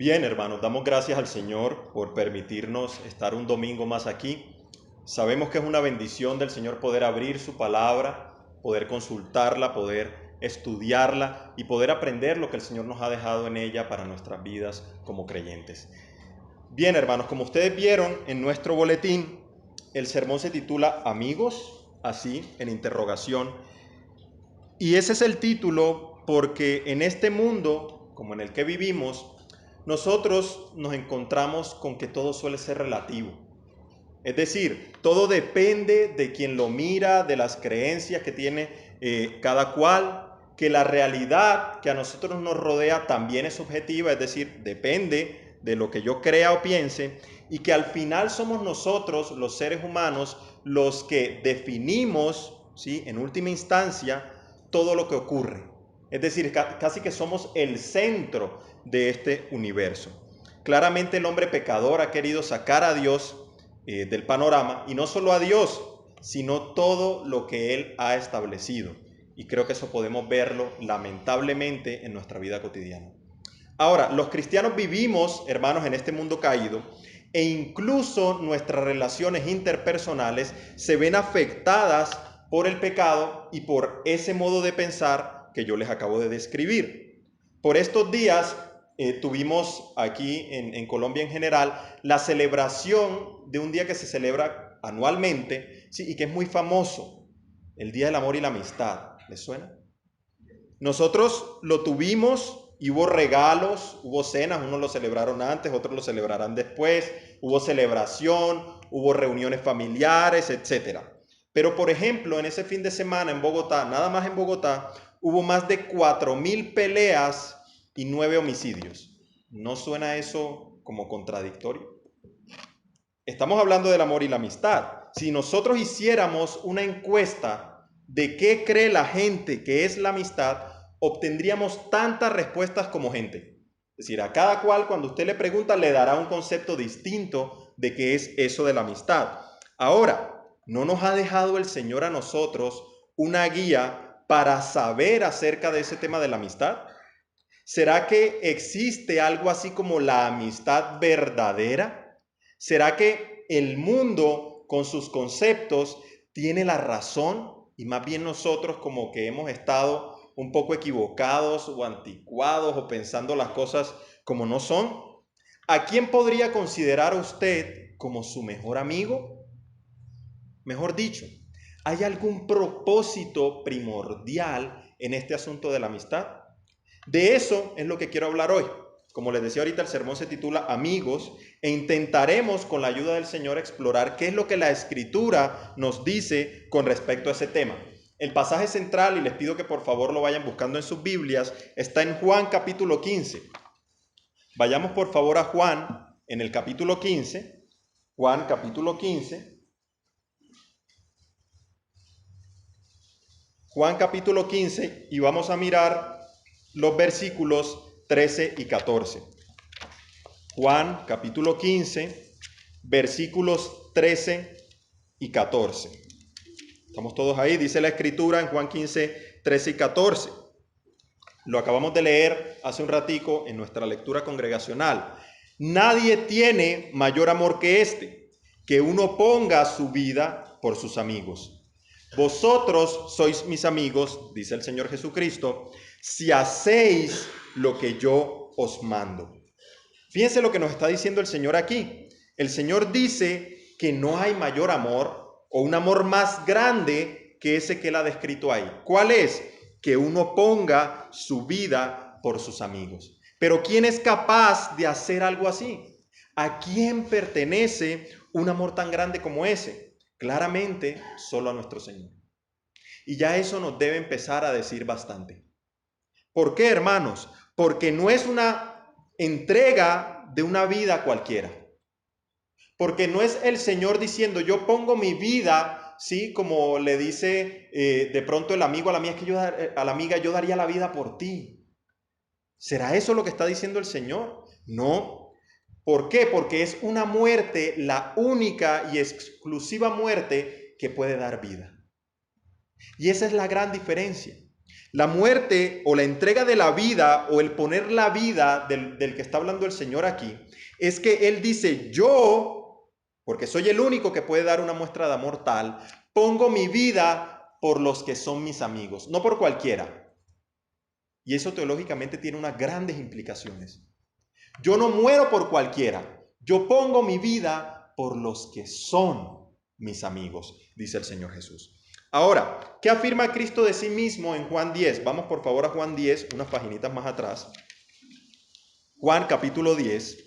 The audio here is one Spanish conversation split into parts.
Bien, hermanos, damos gracias al Señor por permitirnos estar un domingo más aquí. Sabemos que es una bendición del Señor poder abrir su palabra, poder consultarla, poder estudiarla y poder aprender lo que el Señor nos ha dejado en ella para nuestras vidas como creyentes. Bien, hermanos, como ustedes vieron en nuestro boletín, el sermón se titula Amigos, así en interrogación. Y ese es el título porque en este mundo, como en el que vivimos, nosotros nos encontramos con que todo suele ser relativo. Es decir, todo depende de quien lo mira, de las creencias que tiene cada cual, que la realidad que a nosotros nos rodea también es subjetiva, es decir, depende de lo que yo crea o piense, y que al final somos nosotros, los seres humanos, los que definimos, ¿sí?, en última instancia, todo lo que ocurre. Es decir, casi que somos el centro de este universo. Claramente el hombre pecador ha querido sacar a Dios del panorama, y no solo a Dios, sino todo lo que Él ha establecido. Y creo que eso podemos verlo lamentablemente en nuestra vida cotidiana. Ahora, los cristianos vivimos, hermanos, en este mundo caído, e incluso nuestras relaciones interpersonales se ven afectadas por el pecado y por ese modo de pensar que yo les acabo de describir. Por estos días tuvimos aquí en Colombia en general la celebración de un día que se celebra anualmente, ¿sí?, y que es muy famoso, el Día del Amor y la Amistad. ¿Les suena? Nosotros lo tuvimos y hubo regalos, hubo cenas, unos lo celebraron antes, otros lo celebrarán después, hubo celebración, hubo reuniones familiares, etc. Pero, por ejemplo, en ese fin de semana en Bogotá, nada más en Bogotá, hubo más de 4.000 peleas y 9 homicidios. ¿No suena eso como contradictorio? Estamos hablando del amor y la amistad. Si nosotros hiciéramos una encuesta de qué cree la gente que es la amistad, obtendríamos tantas respuestas como gente. Es decir, a cada cual cuando usted le pregunta le dará un concepto distinto de qué es eso de la amistad. Ahora, ¿no nos ha dejado el Señor a nosotros una guía para saber acerca de ese tema de la amistad? ¿Será que existe algo así como la amistad verdadera? ¿Será que el mundo con sus conceptos tiene la razón y más bien nosotros como que hemos estado un poco equivocados o anticuados o pensando las cosas como no son? ¿A quién podría considerar usted como su mejor amigo? Mejor dicho, ¿hay algún propósito primordial en este asunto de la amistad? De eso es lo que quiero hablar hoy. Como les decía ahorita, el sermón se titula Amigos, e intentaremos con la ayuda del Señor explorar qué es lo que la Escritura nos dice con respecto a ese tema. El pasaje central, y les pido que por favor lo vayan buscando en sus Biblias, está en Juan capítulo 15. Vayamos por favor a Juan en el capítulo 15. Juan capítulo 15. Juan capítulo 15 y vamos a mirar los versículos 13 y 14. Juan capítulo 15, versículos 13 y 14. Estamos todos ahí, dice la Escritura en Juan 15, 13 y 14. Lo acabamos de leer hace un ratico en nuestra lectura congregacional. Nadie tiene mayor amor que este, que uno ponga su vida por sus amigos. Vosotros sois mis amigos, dice el Señor Jesucristo, si hacéis lo que yo os mando. Fíjense lo que nos está diciendo el Señor aquí. El Señor dice que no hay mayor amor o un amor más grande que ese que Él ha descrito ahí. ¿Cuál es? Que uno ponga su vida por sus amigos. Pero ¿quién es capaz de hacer algo así? ¿A quién pertenece un amor tan grande como ese? Claramente, solo a nuestro Señor. Y ya eso nos debe empezar a decir bastante. ¿Por qué, hermanos? Porque no es una entrega de una vida cualquiera. Porque no es el Señor diciendo, yo pongo mi vida, ¿sí? Como le dice de pronto el amigo a la amiga, es que a la amiga yo daría la vida por ti. ¿Será eso lo que está diciendo el Señor? No. ¿Por qué? Porque es una muerte, la única y exclusiva muerte que puede dar vida. Y esa es la gran diferencia. La muerte o la entrega de la vida o el poner la vida del que está hablando el Señor aquí, es que Él dice, yo, porque soy el único que puede dar una muestra de amor tal, pongo mi vida por los que son mis amigos, no por cualquiera. Y eso teológicamente tiene unas grandes implicaciones. Yo no muero por cualquiera, yo pongo mi vida por los que son mis amigos, dice el Señor Jesús. Ahora, ¿qué afirma Cristo de sí mismo en Juan 10? Vamos por favor a Juan 10, unas paginitas más atrás. Juan capítulo 10.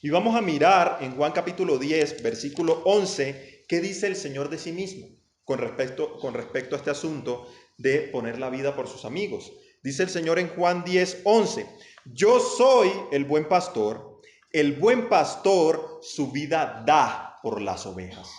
Y vamos a mirar en Juan capítulo 10, versículo 11, qué dice el Señor de sí mismo con respecto a este asunto de poner la vida por sus amigos. Dice el Señor en Juan 10, 11, yo soy el buen pastor su vida da por las ovejas.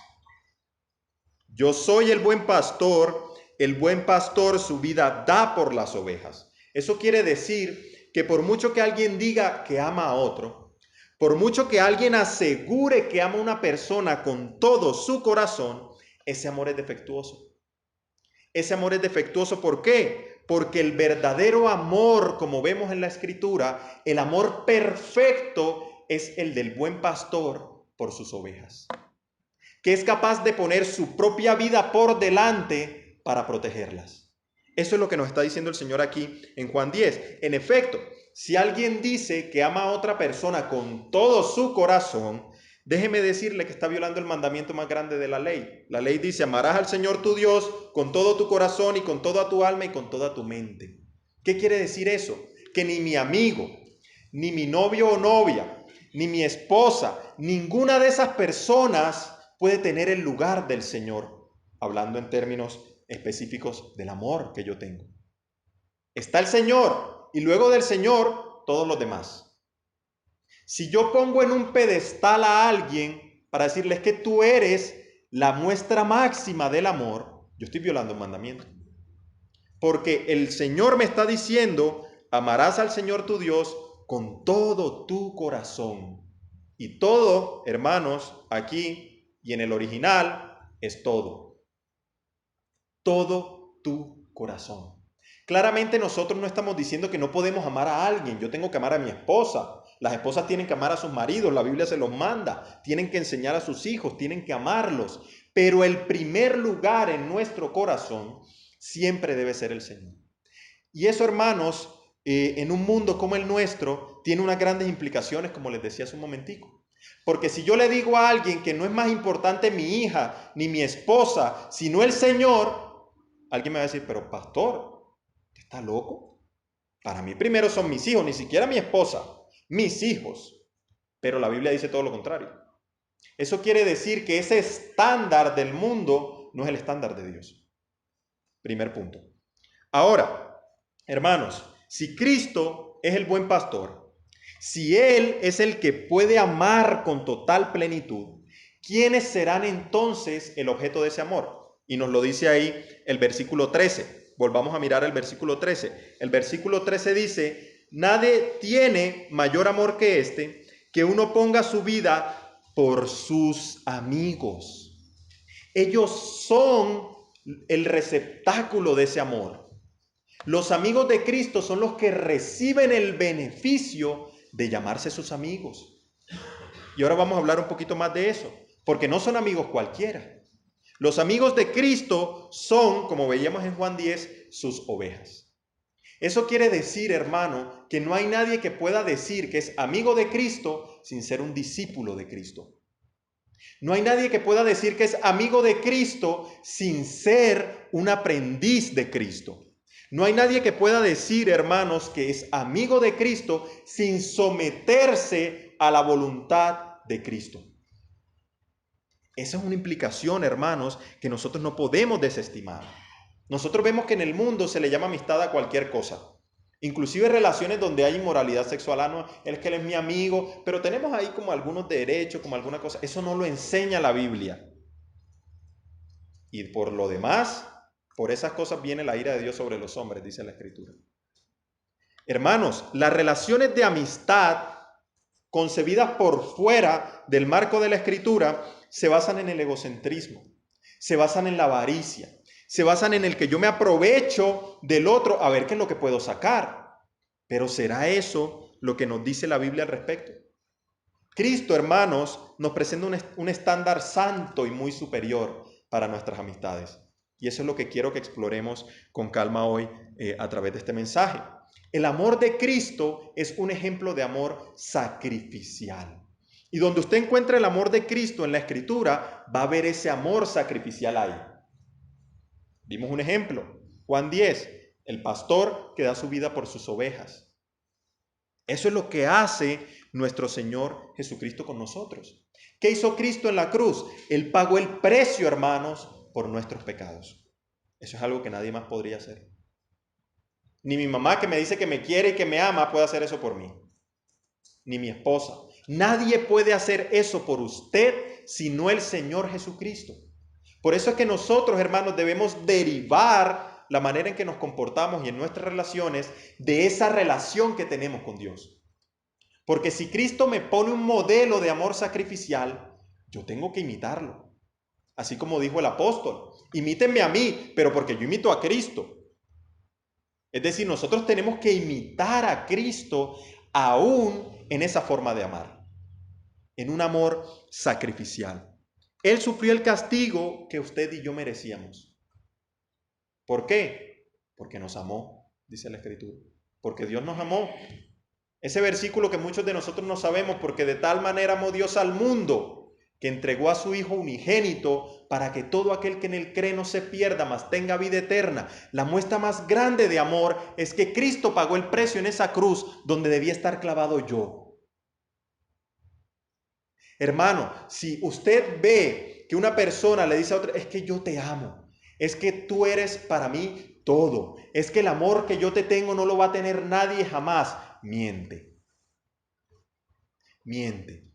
Yo soy el buen pastor su vida da por las ovejas. Eso quiere decir que por mucho que alguien diga que ama a otro, por mucho que alguien asegure que ama a una persona con todo su corazón, ese amor es defectuoso. Ese amor es defectuoso, ¿por qué? Porque el verdadero amor, como vemos en la Escritura, el amor perfecto es el del buen pastor por sus ovejas, que es capaz de poner su propia vida por delante para protegerlas. Eso es lo que nos está diciendo el Señor aquí en Juan 10. En efecto, si alguien dice que ama a otra persona con todo su corazón, déjeme decirle que está violando el mandamiento más grande de la ley. La ley dice, amarás al Señor tu Dios con todo tu corazón y con toda tu alma y con toda tu mente. ¿Qué quiere decir eso? Que ni mi amigo, ni mi novio o novia, ni mi esposa, ninguna de esas personas puede tener el lugar del Señor, hablando en términos específicos del amor que yo tengo. Está el Señor y luego del Señor todos los demás. Si yo pongo en un pedestal a alguien para decirles que tú eres la muestra máxima del amor, yo estoy violando un mandamiento. Porque el Señor me está diciendo, amarás al Señor tu Dios con todo tu corazón. Y todo, hermanos, aquí y en el original es todo. Todo tu corazón. Claramente nosotros no estamos diciendo que no podemos amar a alguien. Yo tengo que amar a mi esposa. Las esposas tienen que amar a sus maridos. La Biblia se los manda. Tienen que enseñar a sus hijos. Tienen que amarlos. Pero el primer lugar en nuestro corazón siempre debe ser el Señor. Y eso, hermanos, en un mundo como el nuestro, tiene unas grandes implicaciones, como les decía hace un momentico. Porque si yo le digo a alguien que no es más importante mi hija ni mi esposa, sino el Señor, alguien me va a decir, pero pastor, ¿está loco? Para mí primero son mis hijos, ni siquiera mi esposa, mis hijos. Pero la Biblia dice todo lo contrario. Eso quiere decir que ese estándar del mundo no es el estándar de Dios. Primer punto. Ahora, hermanos, si Cristo es el buen pastor, si Él es el que puede amar con total plenitud, ¿quiénes serán entonces el objeto de ese amor? Y nos lo dice ahí el versículo 13. Volvamos a mirar el versículo 13. El versículo 13 dice, nadie tiene mayor amor que este, que uno ponga su vida por sus amigos. Ellos son el receptáculo de ese amor. Los amigos de Cristo son los que reciben el beneficio de llamarse sus amigos. Y ahora vamos a hablar un poquito más de eso, porque no son amigos cualquiera. Los amigos de Cristo son, como veíamos en Juan 10, sus ovejas. Eso quiere decir, hermano, que no hay nadie que pueda decir que es amigo de Cristo sin ser un discípulo de Cristo. No hay nadie que pueda decir que es amigo de Cristo sin ser un aprendiz de Cristo. No hay nadie que pueda decir, hermanos, que es amigo de Cristo sin someterse a la voluntad de Cristo. Esa es una implicación, hermanos, que nosotros no podemos desestimar. Nosotros vemos que en el mundo se le llama amistad a cualquier cosa. Inclusive relaciones donde hay inmoralidad sexual. No, es que él es mi amigo, pero tenemos ahí como algunos derechos, como alguna cosa. Eso no lo enseña la Biblia. Y por lo demás, por esas cosas viene la ira de Dios sobre los hombres, dice la Escritura. Hermanos, las relaciones de amistad concebidas por fuera del marco de la Escritura se basan en el egocentrismo, se basan en la avaricia, se basan en el que yo me aprovecho del otro a ver qué es lo que puedo sacar. Pero ¿será eso lo que nos dice la Biblia al respecto? Cristo, hermanos, nos presenta un estándar santo y muy superior para nuestras amistades. Y eso es lo que quiero que exploremos con calma hoy a través de este mensaje. El amor de Cristo es un ejemplo de amor sacrificial. Y donde usted encuentra el amor de Cristo en la Escritura, va a ver ese amor sacrificial ahí. Vimos un ejemplo, Juan 10, el pastor que da su vida por sus ovejas. Eso es lo que hace nuestro Señor Jesucristo con nosotros. ¿Qué hizo Cristo en la cruz? Él pagó el precio, hermanos, por nuestros pecados. Eso es algo que nadie más podría hacer. Ni mi mamá, que me dice que me quiere y que me ama, puede hacer eso por mí. Ni mi esposa. Nadie puede hacer eso por usted, sino el Señor Jesucristo. Por eso es que nosotros, hermanos, debemos derivar la manera en que nos comportamos y en nuestras relaciones de esa relación que tenemos con Dios. Porque si Cristo me pone un modelo de amor sacrificial, yo tengo que imitarlo. Así como dijo el apóstol, imítenme a mí, pero porque yo imito a Cristo. Es decir, nosotros tenemos que imitar a Cristo aún en esa forma de amar, en un amor sacrificial. Él sufrió el castigo que usted y yo merecíamos. ¿Por qué? Porque nos amó, dice la Escritura. Porque Dios nos amó. Ese versículo que muchos de nosotros no sabemos, porque de tal manera amó Dios al mundo, que entregó a su Hijo unigénito para que todo aquel que en él cree no se pierda, mas tenga vida eterna. La muestra más grande de amor es que Cristo pagó el precio en esa cruz donde debía estar clavado yo. Hermano, si usted ve que una persona le dice a otra, es que yo te amo, es que tú eres para mí todo, es que el amor que yo te tengo no lo va a tener nadie jamás, miente. Miente.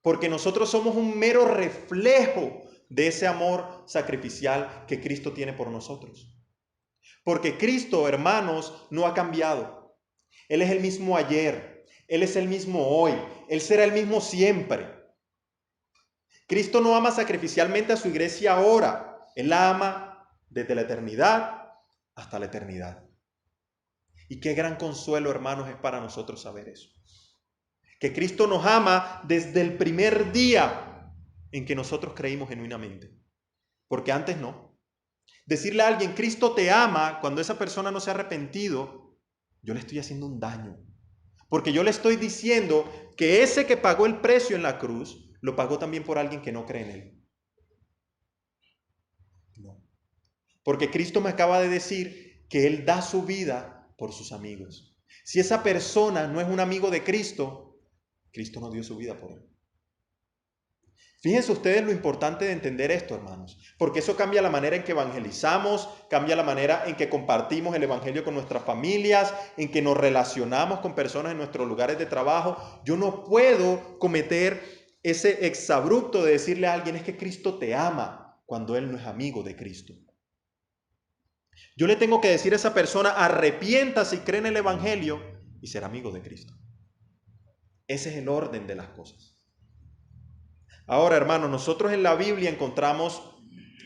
Porque nosotros somos un mero reflejo de ese amor sacrificial que Cristo tiene por nosotros. Porque Cristo, hermanos, no ha cambiado. Él es el mismo ayer, Él es el mismo hoy, Él será el mismo siempre. Cristo no ama sacrificialmente a su iglesia ahora, Él la ama desde la eternidad hasta la eternidad. Y qué gran consuelo, hermanos, es para nosotros saber eso. Que Cristo nos ama desde el primer día en que nosotros creímos genuinamente. Porque antes no. Decirle a alguien, Cristo te ama, cuando esa persona no se ha arrepentido, yo le estoy haciendo un daño. Porque yo le estoy diciendo que ese que pagó el precio en la cruz, lo pagó también por alguien que no cree en él. No. Porque Cristo me acaba de decir que Él da su vida por sus amigos. Si esa persona no es un amigo de Cristo, Cristo no dio su vida por él. Fíjense ustedes lo importante de entender esto, hermanos, porque eso cambia la manera en que evangelizamos, cambia la manera en que compartimos el evangelio con nuestras familias, en que nos relacionamos con personas en nuestros lugares de trabajo. Yo no puedo cometer ese exabrupto de decirle a alguien es que Cristo te ama cuando él no es amigo de Cristo. Yo le tengo que decir a esa persona, arrepiéntase y cree en el evangelio y será amigo de Cristo. Ese es el orden de las cosas. Ahora, hermanos, nosotros en la Biblia encontramos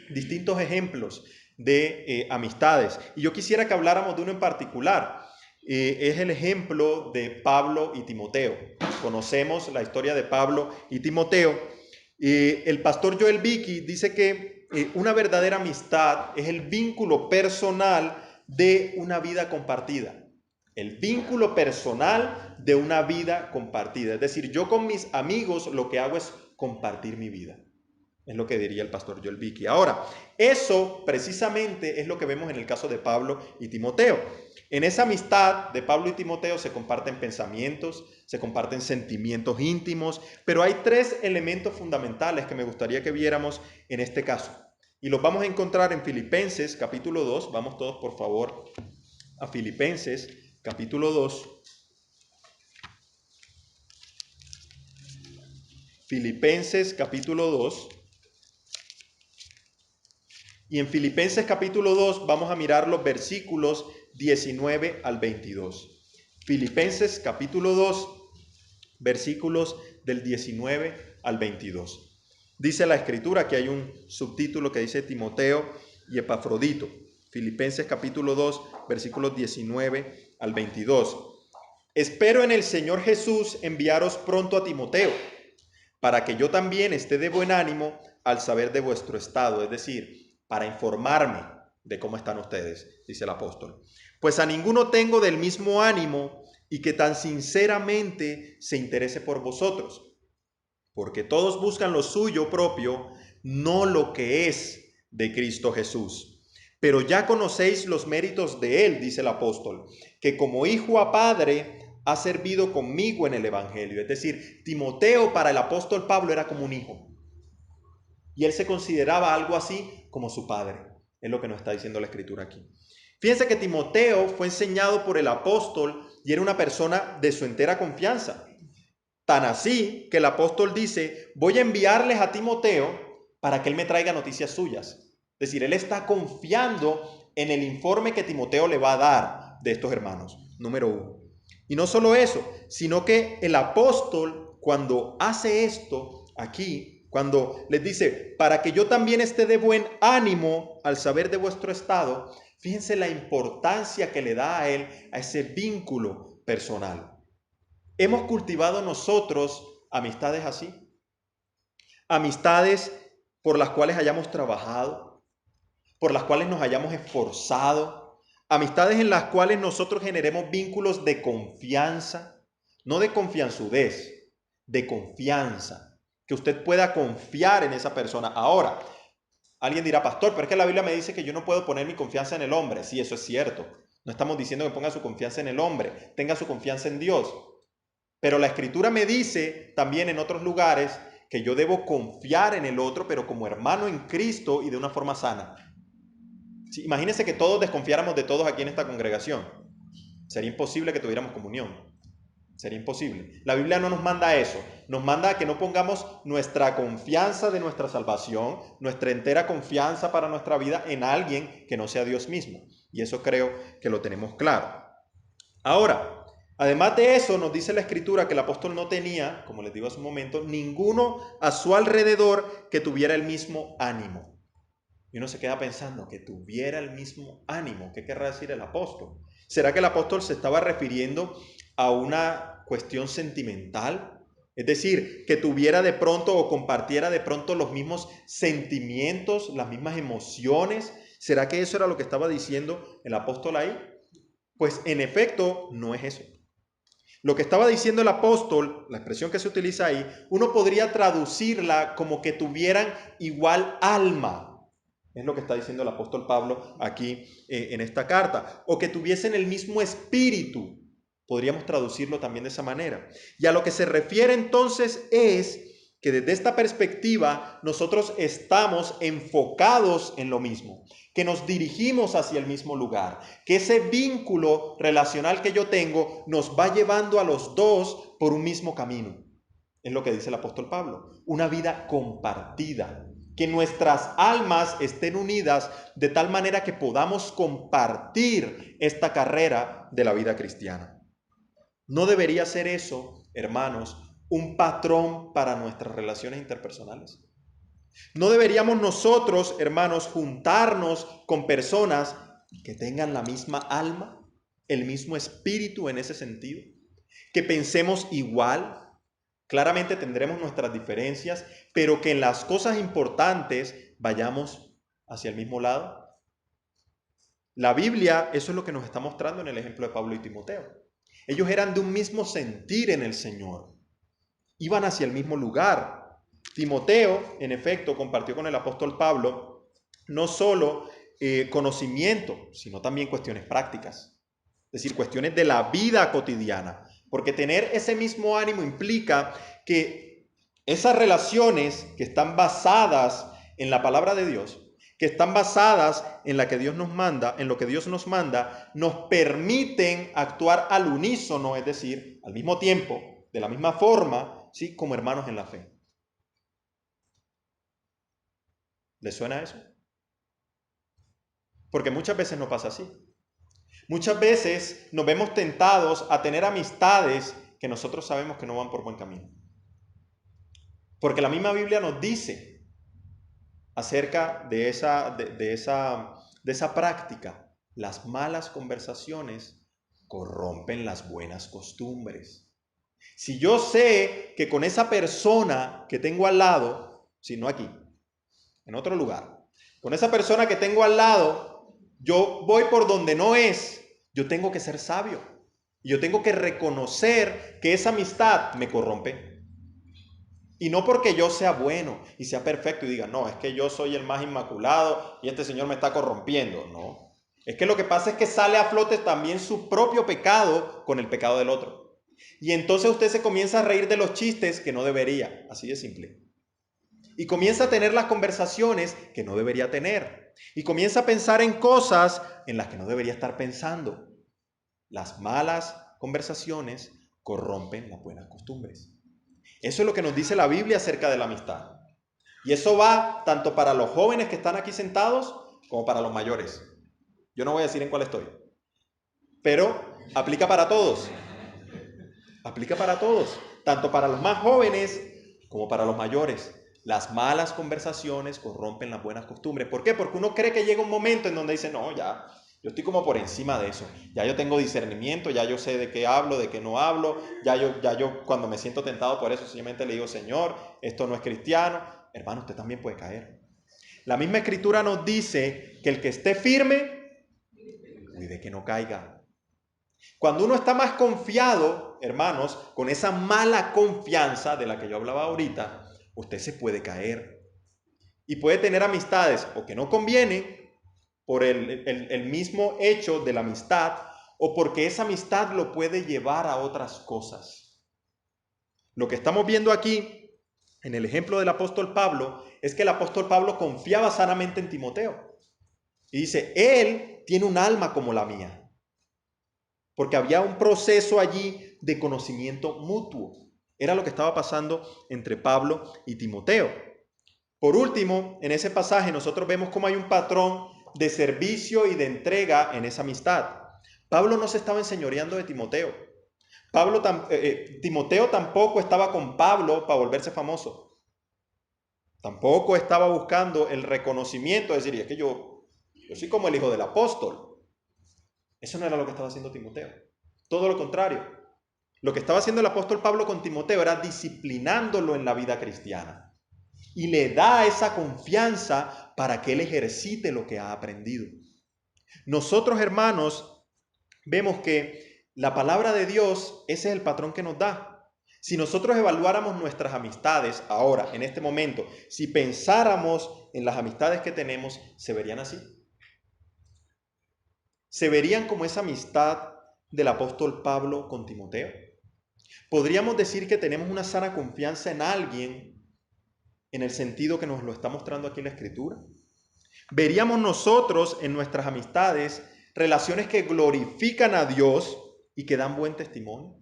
distintos ejemplos de amistades. Y yo quisiera que habláramos de uno en particular. Es el ejemplo de Pablo y Timoteo. Conocemos la historia de Pablo y Timoteo. El pastor Joel Vicky dice que una verdadera amistad es el vínculo personal de una vida compartida. El vínculo personal de una vida compartida. Es decir, yo con mis amigos lo que hago es compartir mi vida. Es lo que diría el pastor Joel Vicky. Ahora, eso precisamente es lo que vemos en el caso de Pablo y Timoteo. En esa amistad de Pablo y Timoteo se comparten pensamientos, se comparten sentimientos íntimos, pero hay tres elementos fundamentales que me gustaría que viéramos en este caso. Y los vamos a encontrar en Filipenses capítulo 2. Vamos todos, por favor, a Filipenses capítulo 2. Filipenses capítulo 2. Y en Filipenses capítulo 2 vamos a mirar los versículos 19 al 22. Filipenses capítulo 2, versículos del 19 al 22. Dice la Escritura, que hay un subtítulo que dice Timoteo, y Epafrodito. Filipenses capítulo 2, versículos 19 al 22. Espero en el Señor Jesús enviaros pronto a Timoteo, para que yo también esté de buen ánimo al saber de vuestro estado, es decir, para informarme de cómo están ustedes, dice el apóstol. Pues a ninguno tengo del mismo ánimo y que tan sinceramente se interese por vosotros, porque todos buscan lo suyo propio, no lo que es de Cristo Jesús. Pero ya conocéis los méritos de él, dice el apóstol, que como hijo a padre ha servido conmigo en el evangelio. Es decir, Timoteo para el apóstol Pablo era como un hijo. Y él se consideraba algo así como su padre. Es lo que nos está diciendo la escritura aquí. Fíjense que Timoteo fue enseñado por el apóstol y era una persona de su entera confianza. Tan así que el apóstol dice, voy a enviarles a Timoteo para que él me traiga noticias suyas. Es decir, él está confiando en el informe que Timoteo le va a dar de estos hermanos, número uno. Y no solo eso, sino que el apóstol cuando hace esto aquí, cuando les dice, para que yo también esté de buen ánimo al saber de vuestro estado, fíjense la importancia que le da a él a ese vínculo personal. ¿Hemos cultivado nosotros amistades así? Amistades por las cuales hayamos trabajado, por las cuales nos hayamos esforzado, amistades en las cuales nosotros generemos vínculos de confianza, no de confianzudez, de confianza, que usted pueda confiar en esa persona. Ahora, alguien dirá, pastor, pero es que la Biblia me dice que yo no puedo poner mi confianza en el hombre. Sí, eso es cierto. No estamos diciendo que ponga su confianza en el hombre, tenga su confianza en Dios. Pero la escritura me dice también en otros lugares que yo debo confiar en el otro, pero como hermano en Cristo y de una forma sana. Sí, imagínense que todos desconfiáramos de todos aquí en esta congregación. Sería imposible que tuviéramos comunión. Sería imposible. La Biblia no nos manda a eso. Nos manda a que no pongamos nuestra confianza de nuestra salvación, nuestra entera confianza para nuestra vida en alguien que no sea Dios mismo. Y eso creo que lo tenemos claro. Ahora, además de eso, nos dice la escritura que el apóstol no tenía, como les digo hace un momento, ninguno a su alrededor que tuviera el mismo ánimo. Y uno se queda pensando, que tuviera el mismo ánimo. ¿Qué querrá decir el apóstol? ¿Será que el apóstol se estaba refiriendo a una cuestión sentimental? Es decir, que tuviera de pronto o compartiera de pronto los mismos sentimientos, las mismas emociones. ¿Será que eso era lo que estaba diciendo el apóstol ahí? Pues en efecto no es eso. Lo que estaba diciendo el apóstol, la expresión que se utiliza ahí, uno podría traducirla como que tuvieran igual alma. Es lo que está diciendo el apóstol Pablo aquí en esta carta. O que tuviesen el mismo espíritu. Podríamos traducirlo también de esa manera. Y a lo que se refiere entonces es que desde esta perspectiva nosotros estamos enfocados en lo mismo, que nos dirigimos hacia el mismo lugar, que ese vínculo relacional que yo tengo nos va llevando a los dos por un mismo camino. Es lo que dice el apóstol Pablo, una vida compartida, que nuestras almas estén unidas de tal manera que podamos compartir esta carrera de la vida cristiana. ¿No debería ser eso, hermanos, un patrón para nuestras relaciones interpersonales? ¿No deberíamos nosotros, hermanos, juntarnos con personas que tengan la misma alma, el mismo espíritu en ese sentido? Que pensemos igual. Claramente tendremos nuestras diferencias, pero que en las cosas importantes vayamos hacia el mismo lado. La Biblia, eso es lo que nos está mostrando en el ejemplo de Pablo y Timoteo. Ellos eran de un mismo sentir en el Señor. Iban hacia el mismo lugar. Timoteo, en efecto, compartió con el apóstol Pablo no solo conocimiento, sino también cuestiones prácticas. Es decir, cuestiones de la vida cotidiana. Porque tener ese mismo ánimo implica que esas relaciones que están basadas en la palabra de Dios, que están basadas en la que Dios nos manda, en lo que Dios nos manda, nos permiten actuar al unísono, es decir, al mismo tiempo, de la misma forma, ¿sí? Como hermanos en la fe. ¿Les suena eso? Porque muchas veces no pasa así. Muchas veces nos vemos tentados a tener amistades que nosotros sabemos que no van por buen camino. Porque la misma Biblia nos dice acerca de esa práctica. Las malas conversaciones corrompen las buenas costumbres. Si yo sé que con esa persona que tengo al lado, si no aquí, en otro lugar, con esa persona que tengo al lado, yo voy por donde no es, yo tengo que ser sabio. Y yo tengo que reconocer que esa amistad me corrompe. Y no porque yo sea bueno y sea perfecto y diga, no, es que yo soy el más inmaculado y este señor me está corrompiendo. No. Es que lo que pasa es que sale a flote también su propio pecado con el pecado del otro. Y entonces usted se comienza a reír de los chistes que no debería. Así de simple. Y comienza a tener las conversaciones que no debería tener. Y comienza a pensar en cosas en las que no debería estar pensando. Las malas conversaciones corrompen las buenas costumbres. Eso es lo que nos dice la Biblia acerca de la amistad. Y eso va tanto para los jóvenes que están aquí sentados como para los mayores. Yo no voy a decir en cuál estoy, pero aplica para todos. Aplica para todos, tanto para los más jóvenes como para los mayores. Las malas conversaciones corrompen las buenas costumbres. ¿Por qué? Porque uno cree que llega un momento en donde dice, no, ya, yo estoy como por encima de eso. Ya yo tengo discernimiento, ya yo sé de qué hablo, de qué no hablo. Ya yo cuando me siento tentado por eso, simplemente le digo, Señor, esto no es cristiano. Hermano, usted también puede caer. La misma escritura nos dice que el que esté firme, cuide que no caiga. Cuando uno está más confiado, hermanos, con esa mala confianza de la que yo hablaba ahorita, usted se puede caer y puede tener amistades o que no convienen por el mismo hecho de la amistad o porque esa amistad lo puede llevar a otras cosas. Lo que estamos viendo aquí en el ejemplo del apóstol Pablo es que el apóstol Pablo confiaba sanamente en Timoteo y dice, él tiene un alma como la mía. Porque había un proceso allí de conocimiento mutuo. Era lo que estaba pasando entre Pablo y Timoteo. Por último, en ese pasaje nosotros vemos cómo hay un patrón de servicio y de entrega en esa amistad. Pablo no se estaba enseñoreando de Timoteo. Timoteo tampoco estaba con Pablo para volverse famoso. Tampoco estaba buscando el reconocimiento, es decir, es que yo soy como el hijo del apóstol. Eso no era lo que estaba haciendo Timoteo. Todo lo contrario. Lo que estaba haciendo el apóstol Pablo con Timoteo era disciplinándolo en la vida cristiana. Y le da esa confianza para que él ejercite lo que ha aprendido. Nosotros, hermanos, vemos que la palabra de Dios, ese es el patrón que nos da. Si nosotros evaluáramos nuestras amistades ahora, en este momento, si pensáramos en las amistades que tenemos, se verían así. Se verían como esa amistad del apóstol Pablo con Timoteo. Podríamos decir que tenemos una sana confianza en alguien en el sentido que nos lo está mostrando aquí en la Escritura. Veríamos nosotros en nuestras amistades relaciones que glorifican a Dios y que dan buen testimonio.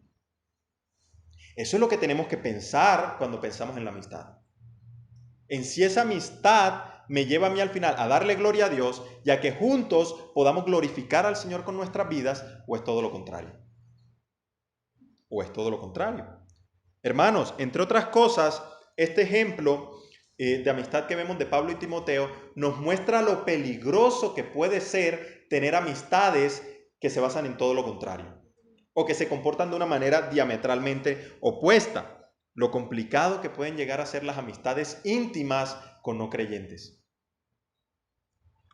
Eso es lo que tenemos que pensar cuando pensamos en la amistad. En si esa amistad me lleva a mí al final a darle gloria a Dios, ya que juntos podamos glorificar al Señor con nuestras vidas, o es todo lo contrario. O es todo lo contrario. Hermanos, entre otras cosas, este ejemplo de amistad que vemos de Pablo y Timoteo nos muestra lo peligroso que puede ser tener amistades que se basan en todo lo contrario o que se comportan de una manera diametralmente opuesta. Lo complicado que pueden llegar a ser las amistades íntimas con no creyentes.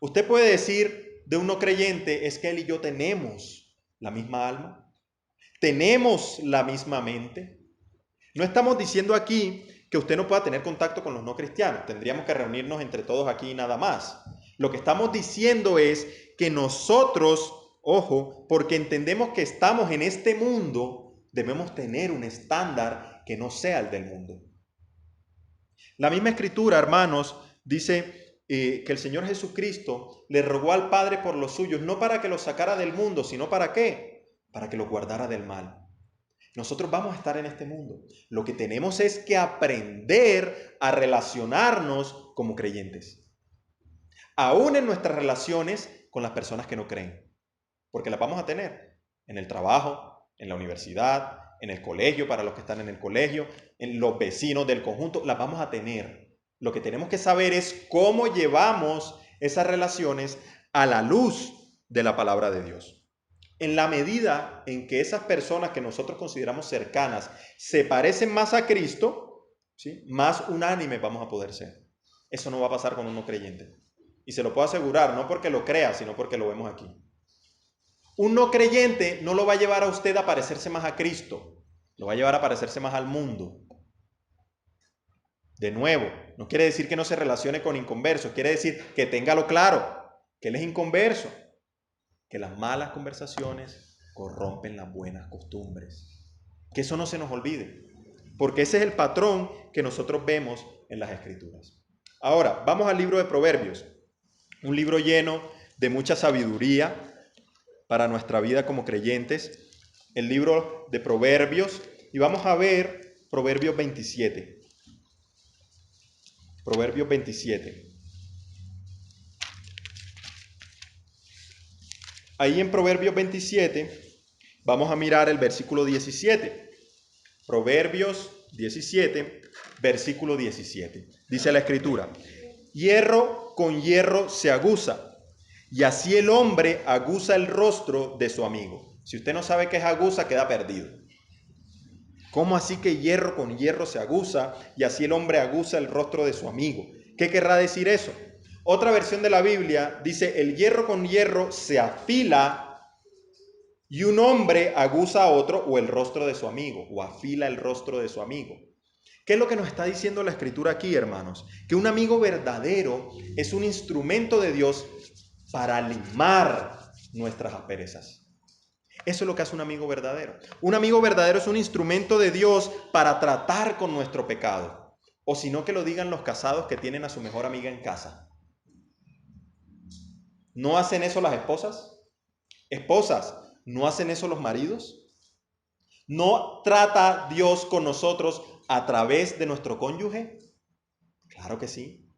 Usted puede decir de un no creyente, es que él y yo tenemos la misma alma, tenemos la misma mente. No estamos diciendo aquí que usted no pueda tener contacto con los no cristianos. Tendríamos que reunirnos entre todos aquí y nada más. Lo que estamos diciendo es que nosotros, ojo, porque entendemos que estamos en este mundo, debemos tener un estándar que no sea el del mundo. La misma escritura, hermanos, dice que el Señor Jesucristo le rogó al Padre por los suyos, no para que los sacara del mundo, sino ¿para qué? Para que los guardara del mal. Nosotros vamos a estar en este mundo. Lo que tenemos es que aprender a relacionarnos como creyentes. Aún en nuestras relaciones con las personas que no creen. Porque las vamos a tener en el trabajo, en la universidad, en el colegio, para los que están en el colegio, en los vecinos del conjunto, las vamos a tener. Lo que tenemos que saber es cómo llevamos esas relaciones a la luz de la palabra de Dios. En la medida en que esas personas que nosotros consideramos cercanas se parecen más a Cristo, ¿sí?, más unánimes vamos a poder ser. Eso no va a pasar con un no creyente. Y se lo puedo asegurar, no porque lo crea, sino porque lo vemos aquí. Un no creyente no lo va a llevar a usted a parecerse más a Cristo, lo va a llevar a parecerse más al mundo. De nuevo, no quiere decir que no se relacione con inconversos, quiere decir que téngalo claro, que él es inconverso, que las malas conversaciones corrompen las buenas costumbres. Que eso no se nos olvide, porque ese es el patrón que nosotros vemos en las Escrituras. Ahora, vamos al libro de Proverbios, un libro lleno de mucha sabiduría para nuestra vida como creyentes, el libro de Proverbios, y vamos a ver Proverbios 27. Proverbios 27. Ahí en Proverbios 27 vamos a mirar el versículo 17. Proverbios 17, versículo 17. Dice la Escritura: hierro con hierro se aguza, y así el hombre aguza el rostro de su amigo. Si usted no sabe qué es aguza, queda perdido. ¿Cómo así que hierro con hierro se aguza y así el hombre aguza el rostro de su amigo? ¿Qué querrá decir eso? Otra versión de la Biblia dice: el hierro con hierro se afila y un hombre aguza a otro o el rostro de su amigo, o afila el rostro de su amigo. ¿Qué es lo que nos está diciendo la Escritura aquí, hermanos? Que un amigo verdadero es un instrumento de Dios para limar nuestras asperezas. Eso es lo que hace un amigo verdadero. Un amigo verdadero es un instrumento de Dios para tratar con nuestro pecado. O si no, que lo digan los casados que tienen a su mejor amiga en casa. ¿No hacen eso las esposas? Esposas, ¿no hacen eso los maridos? ¿No trata Dios con nosotros a través de nuestro cónyuge? Claro que sí.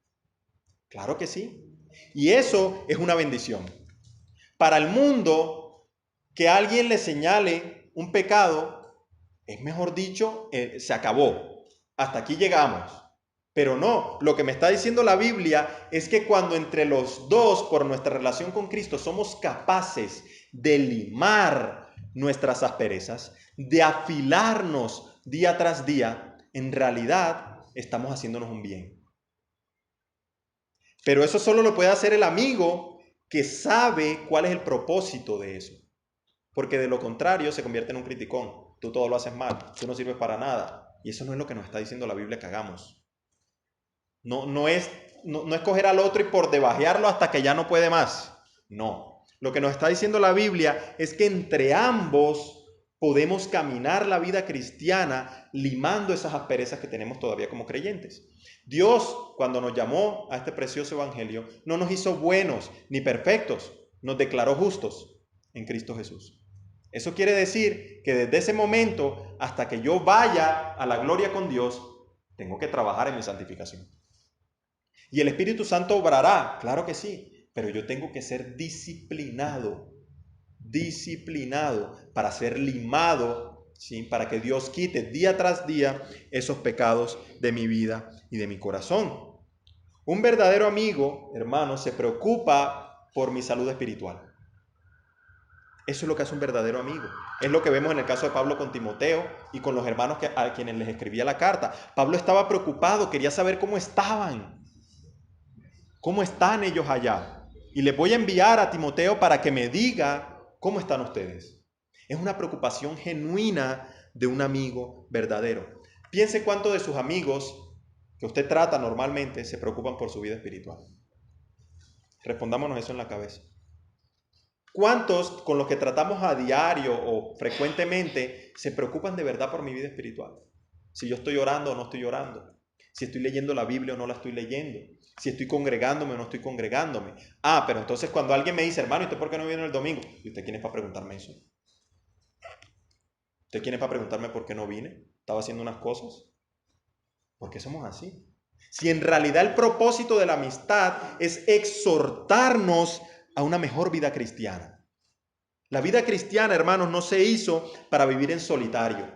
Claro que sí. Y eso es una bendición. Para el mundo, que alguien le señale un pecado, es mejor dicho, se acabó. Hasta aquí llegamos. Pero no, lo que me está diciendo la Biblia es que cuando entre los dos, por nuestra relación con Cristo, somos capaces de limar nuestras asperezas, de afilarnos día tras día, en realidad estamos haciéndonos un bien. Pero eso solo lo puede hacer el amigo que sabe cuál es el propósito de eso. Porque de lo contrario se convierte en un criticón. Tú todo lo haces mal, tú no sirves para nada. Y eso no es lo que nos está diciendo la Biblia que hagamos. No es coger al otro y por debajearlo hasta que ya no puede más. No. Lo que nos está diciendo la Biblia es que entre ambos podemos caminar la vida cristiana limando esas asperezas que tenemos todavía como creyentes. Dios, cuando nos llamó a este precioso evangelio, no nos hizo buenos ni perfectos, nos declaró justos en Cristo Jesús. Eso quiere decir que desde ese momento hasta que yo vaya a la gloria con Dios, tengo que trabajar en mi santificación. ¿Y el Espíritu Santo obrará? Claro que sí, pero yo tengo que ser disciplinado para ser limado, ¿sí?, para que Dios quite día tras día esos pecados de mi vida y de mi corazón. Un verdadero amigo, hermano, se preocupa por mi salud espiritual. Eso es lo que hace un verdadero amigo. Es lo que vemos en el caso de Pablo con Timoteo y con los hermanos a quienes les escribía la carta. Pablo estaba preocupado, quería saber cómo estaban. ¿Cómo están ellos allá? Y les voy a enviar a Timoteo para que me diga cómo están ustedes. Es una preocupación genuina de un amigo verdadero. Piense cuántos de sus amigos que usted trata normalmente se preocupan por su vida espiritual. Respondámonos eso en la cabeza. ¿Cuántos con los que tratamos a diario o frecuentemente se preocupan de verdad por mi vida espiritual? Si yo estoy orando o no estoy orando. Si estoy leyendo la Biblia o no la estoy leyendo. Si estoy congregándome o no estoy congregándome. Pero entonces cuando alguien me dice: hermano, ¿y usted por qué no vino el domingo? ¿Y usted quién es para preguntarme eso? ¿Usted quién es para preguntarme por qué no vine? ¿Estaba haciendo unas cosas? ¿Por qué somos así? Si en realidad el propósito de la amistad es exhortarnos a una mejor vida cristiana. La vida cristiana, hermanos, no se hizo para vivir en solitario.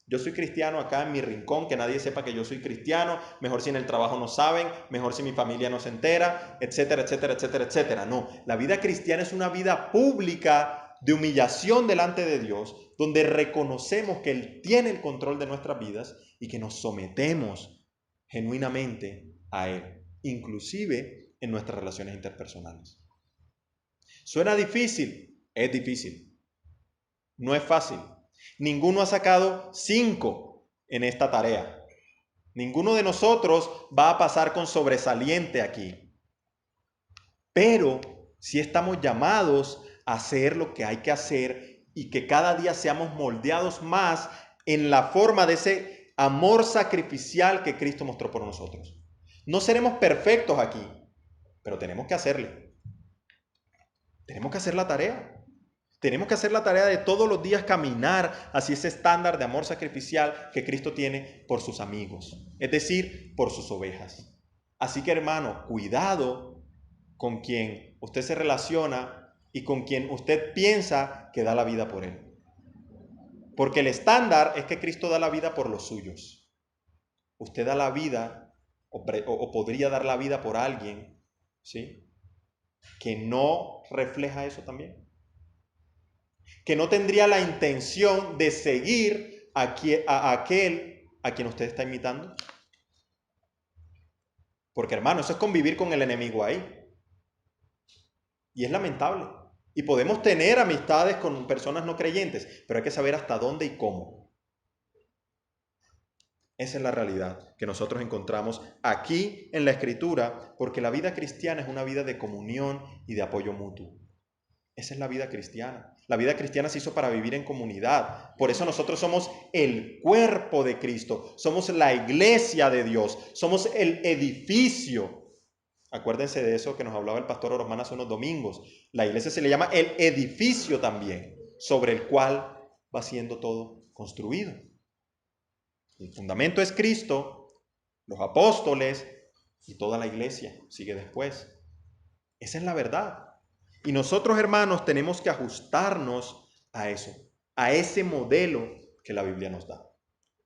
Yo soy cristiano acá en mi rincón, que nadie sepa que yo soy cristiano, mejor si en el trabajo no saben, mejor si mi familia no se entera, etcétera, etcétera, etcétera, etcétera. No, la vida cristiana es una vida pública de humillación delante de Dios, donde reconocemos que Él tiene el control de nuestras vidas y que nos sometemos genuinamente a Él, inclusive en nuestras relaciones interpersonales. ¿Suena difícil? Es difícil. No es fácil. Ninguno ha sacado 5 en esta tarea. Ninguno de nosotros va a pasar con sobresaliente aquí. Pero sí estamos llamados a hacer lo que hay que hacer y que cada día seamos moldeados más en la forma de ese amor sacrificial que Cristo mostró por nosotros. No seremos perfectos aquí, pero tenemos que hacerle. Tenemos que hacer la tarea. Tenemos que hacer la tarea de todos los días caminar hacia ese estándar de amor sacrificial que Cristo tiene por sus amigos, es decir, por sus ovejas. Así que, hermano, cuidado con quien usted se relaciona y con quien usted piensa que da la vida por él. Porque el estándar es que Cristo da la vida por los suyos. Usted da la vida o podría dar la vida por alguien, ¿sí?, que no refleja eso también. Que no tendría la intención de seguir a aquel a quien usted está imitando. Porque, hermano, eso es convivir con el enemigo ahí. Y es lamentable. Y podemos tener amistades con personas no creyentes, pero hay que saber hasta dónde y cómo. Esa es la realidad que nosotros encontramos aquí en la Escritura, porque la vida cristiana es una vida de comunión y de apoyo mutuo. Esa es la vida cristiana. La vida cristiana se hizo para vivir en comunidad. Por eso nosotros somos el cuerpo de Cristo. Somos la iglesia de Dios. Somos el edificio. Acuérdense de eso que nos hablaba el pastor Orozmán hace unos domingos. La iglesia se le llama el edificio también, sobre el cual va siendo todo construido. El fundamento es Cristo, los apóstoles y toda la iglesia sigue después. Esa es la verdad. Y nosotros, hermanos, tenemos que ajustarnos a eso, a ese modelo que la Biblia nos da.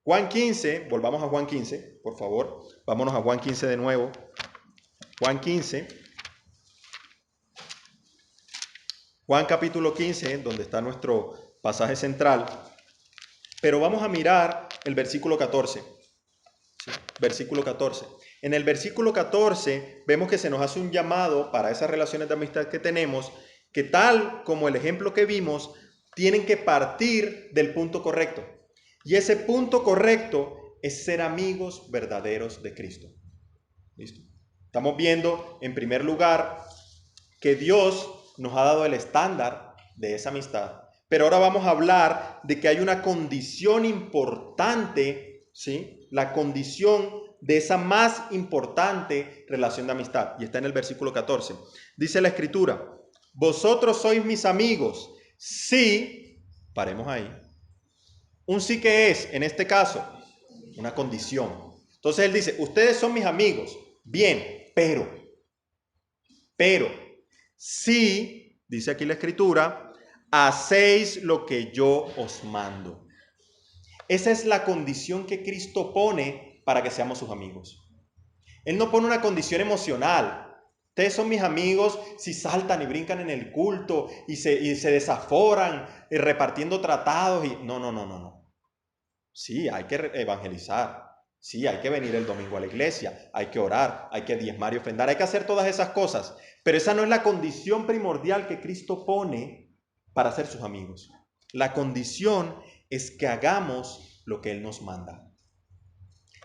Juan 15, volvamos a Juan 15, por favor. Vámonos a Juan 15 de nuevo. Juan 15. Juan capítulo 15, donde está nuestro pasaje central. Pero vamos a mirar el versículo 14. ¿Sí? Versículo 14. En el versículo 14 vemos que se nos hace un llamado para esas relaciones de amistad que tenemos, que tal como el ejemplo que vimos, tienen que partir del punto correcto. Y ese punto correcto es ser amigos verdaderos de Cristo. ¿Listo? Estamos viendo, en primer lugar, que Dios nos ha dado el estándar de esa amistad. Pero ahora vamos a hablar de que hay una condición importante, ¿sí? La condición de esa más importante relación de amistad. Y está en el versículo 14. Dice la Escritura: vosotros sois mis amigos. Sí, paremos ahí. Un sí que es, en este caso, una condición. Entonces él dice, ustedes son mis amigos. Bien, pero, sí, dice aquí la Escritura, hacéis lo que yo os mando. Esa es la condición que Cristo pone para que seamos sus amigos. Él no pone una condición emocional. Ustedes son mis amigos si saltan y brincan en el culto y se desaforan repartiendo tratados. No. Sí, hay que evangelizar. Sí, hay que venir el domingo a la iglesia. Hay que orar, hay que diezmar y ofrendar. Hay que hacer todas esas cosas. Pero esa no es la condición primordial que Cristo pone para ser sus amigos. La condición es que hagamos lo que Él nos manda.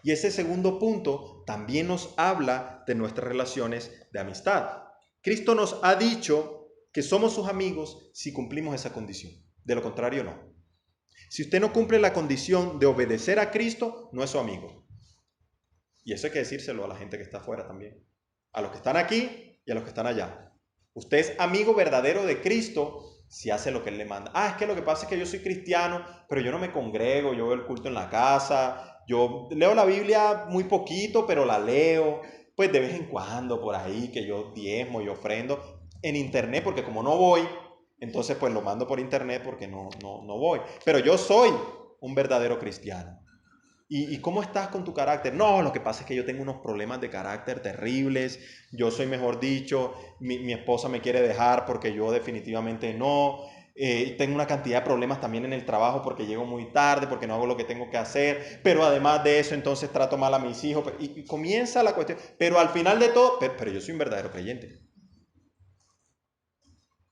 Y ese segundo punto también nos habla de nuestras relaciones de amistad. Cristo nos ha dicho que somos sus amigos si cumplimos esa condición. De lo contrario, no. Si usted no cumple la condición de obedecer a Cristo, no es su amigo. Y eso hay que decírselo a la gente que está afuera también. A los que están aquí y a los que están allá. Usted es amigo verdadero de Cristo si hace lo que Él le manda. Es que lo que pasa es que yo soy cristiano, pero yo no me congrego, yo veo el culto en la casa, yo leo la Biblia muy poquito, pero la leo, pues de vez en cuando por ahí, que yo diezmo y ofrendo en internet, porque como no voy, entonces pues lo mando por internet porque no voy. Pero yo soy un verdadero cristiano. ¿Y cómo estás con tu carácter? No, lo que pasa es que yo tengo unos problemas de carácter terribles. Yo soy, mejor dicho, mi esposa me quiere dejar porque yo definitivamente no. Tengo una cantidad de problemas también en el trabajo porque llego muy tarde, porque no hago lo que tengo que hacer. Pero además de eso, entonces trato mal a mis hijos. Y comienza la cuestión. Pero al final de todo, pero yo soy un verdadero creyente.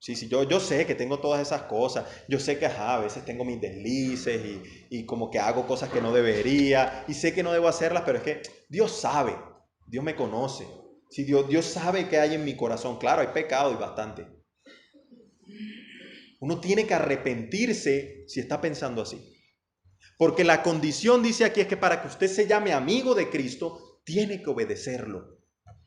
Sí, sí, yo sé que tengo todas esas cosas. Yo sé que a veces tengo mis deslices y como que hago cosas que no debería. Y sé que no debo hacerlas, pero es que Dios sabe. Dios me conoce. Sí, Dios sabe qué hay en mi corazón. Claro, hay pecado y bastante. Uno tiene que arrepentirse si está pensando así. Porque la condición, dice aquí, es que para que usted se llame amigo de Cristo, tiene que obedecerlo.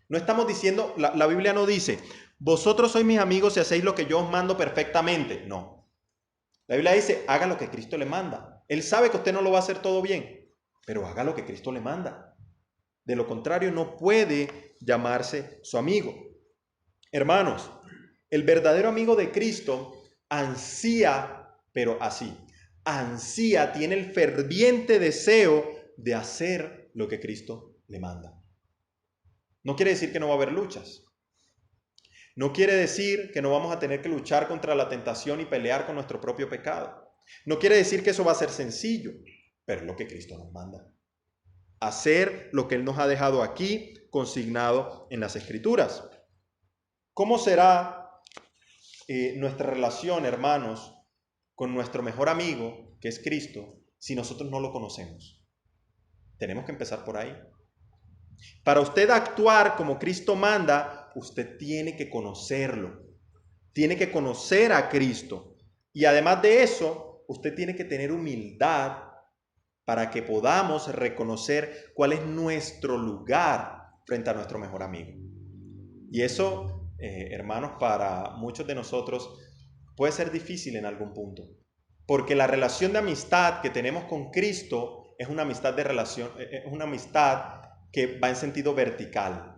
No estamos diciendo, la Biblia no dice, vosotros sois mis amigos si hacéis lo que yo os mando perfectamente. No. La Biblia dice, haga lo que Cristo le manda. Él sabe que usted no lo va a hacer todo bien, pero haga lo que Cristo le manda. De lo contrario, no puede llamarse su amigo. Hermanos, el verdadero amigo de Cristo ansía, pero así, ansía, tiene el ferviente deseo de hacer lo que Cristo le manda. No quiere decir que no va a haber luchas. No quiere decir que no vamos a tener que luchar contra la tentación y pelear con nuestro propio pecado. No quiere decir que eso va a ser sencillo, pero es lo que Cristo nos manda. Hacer lo que Él nos ha dejado aquí consignado en las Escrituras. ¿Cómo será nuestra relación, hermanos, con nuestro mejor amigo, que es Cristo, si nosotros no lo conocemos? Tenemos que empezar por ahí. Para usted actuar como Cristo manda, usted tiene que conocerlo. Tiene que conocer a Cristo. Y además de eso, usted tiene que tener humildad para que podamos reconocer cuál es nuestro lugar frente a nuestro mejor amigo. Y eso, hermanos, para muchos de nosotros puede ser difícil en algún punto. Porque la relación de amistad que tenemos con Cristo es una amistad de relación, es una amistad que va en sentido vertical,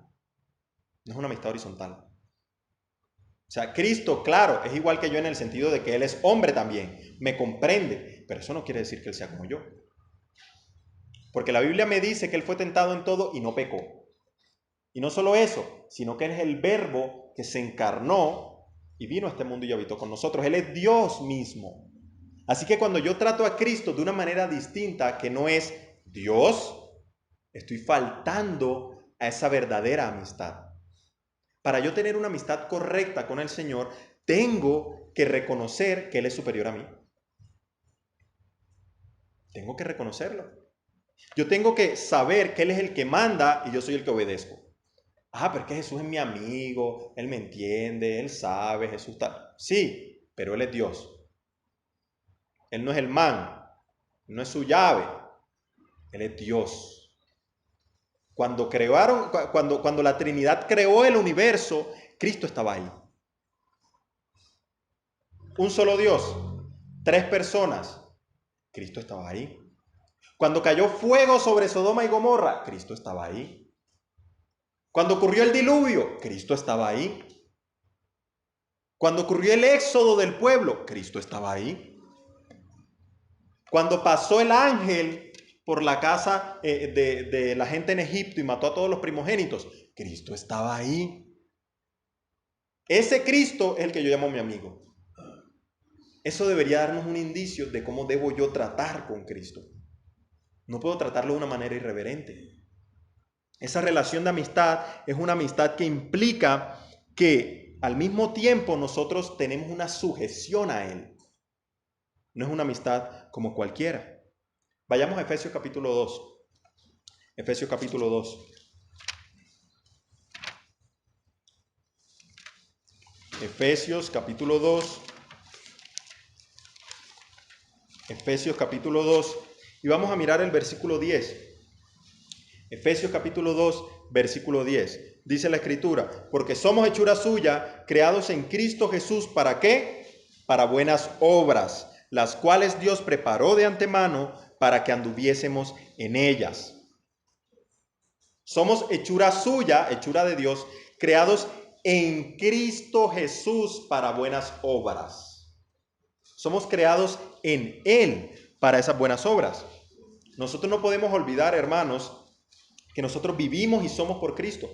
no es una amistad horizontal. O sea, Cristo, claro, es igual que yo en el sentido de que Él es hombre también, me comprende, pero eso no quiere decir que Él sea como yo. Porque la Biblia me dice que Él fue tentado en todo y no pecó. Y no solo eso, sino que Él es el Verbo que se encarnó y vino a este mundo y habitó con nosotros. Él es Dios mismo. Así que cuando yo trato a Cristo de una manera distinta, que no es Dios, estoy faltando a esa verdadera amistad. Para yo tener una amistad correcta con el Señor, tengo que reconocer que Él es superior a mí. Tengo que reconocerlo. Yo tengo que saber que Él es el que manda y yo soy el que obedezco. Pero es que Jesús es mi amigo, Él me entiende, Él sabe, Jesús está... Sí, pero Él es Dios. Él no es el man, no es su llave, Él es Dios. Cuando la Trinidad creó el universo, Cristo estaba ahí. Un solo Dios, 3 personas, Cristo estaba ahí. Cuando cayó fuego sobre Sodoma y Gomorra, Cristo estaba ahí. Cuando ocurrió el diluvio, Cristo estaba ahí. Cuando ocurrió el éxodo del pueblo, Cristo estaba ahí. Cuando pasó el ángel por la casa de la gente en Egipto y mató a todos los primogénitos, Cristo estaba ahí. Ese Cristo es el que yo llamo mi amigo. Eso debería darnos un indicio de cómo debo yo tratar con Cristo. No puedo tratarlo de una manera irreverente. Esa relación de amistad es una amistad que implica que al mismo tiempo nosotros tenemos una sujeción a Él. No es una amistad como cualquiera. Vayamos a Efesios capítulo 2. Efesios capítulo 2. Efesios capítulo 2. Efesios capítulo 2. Y vamos a mirar el versículo 10. Efesios capítulo 2, versículo 10. Dice la Escritura, porque somos hechura suya, creados en Cristo Jesús, ¿para qué? Para buenas obras, las cuales Dios preparó de antemano para que anduviésemos en ellas. Somos hechura suya, hechura de Dios, creados en Cristo Jesús para buenas obras. Somos creados en Él para esas buenas obras. Nosotros no podemos olvidar, hermanos, que nosotros vivimos y somos por Cristo.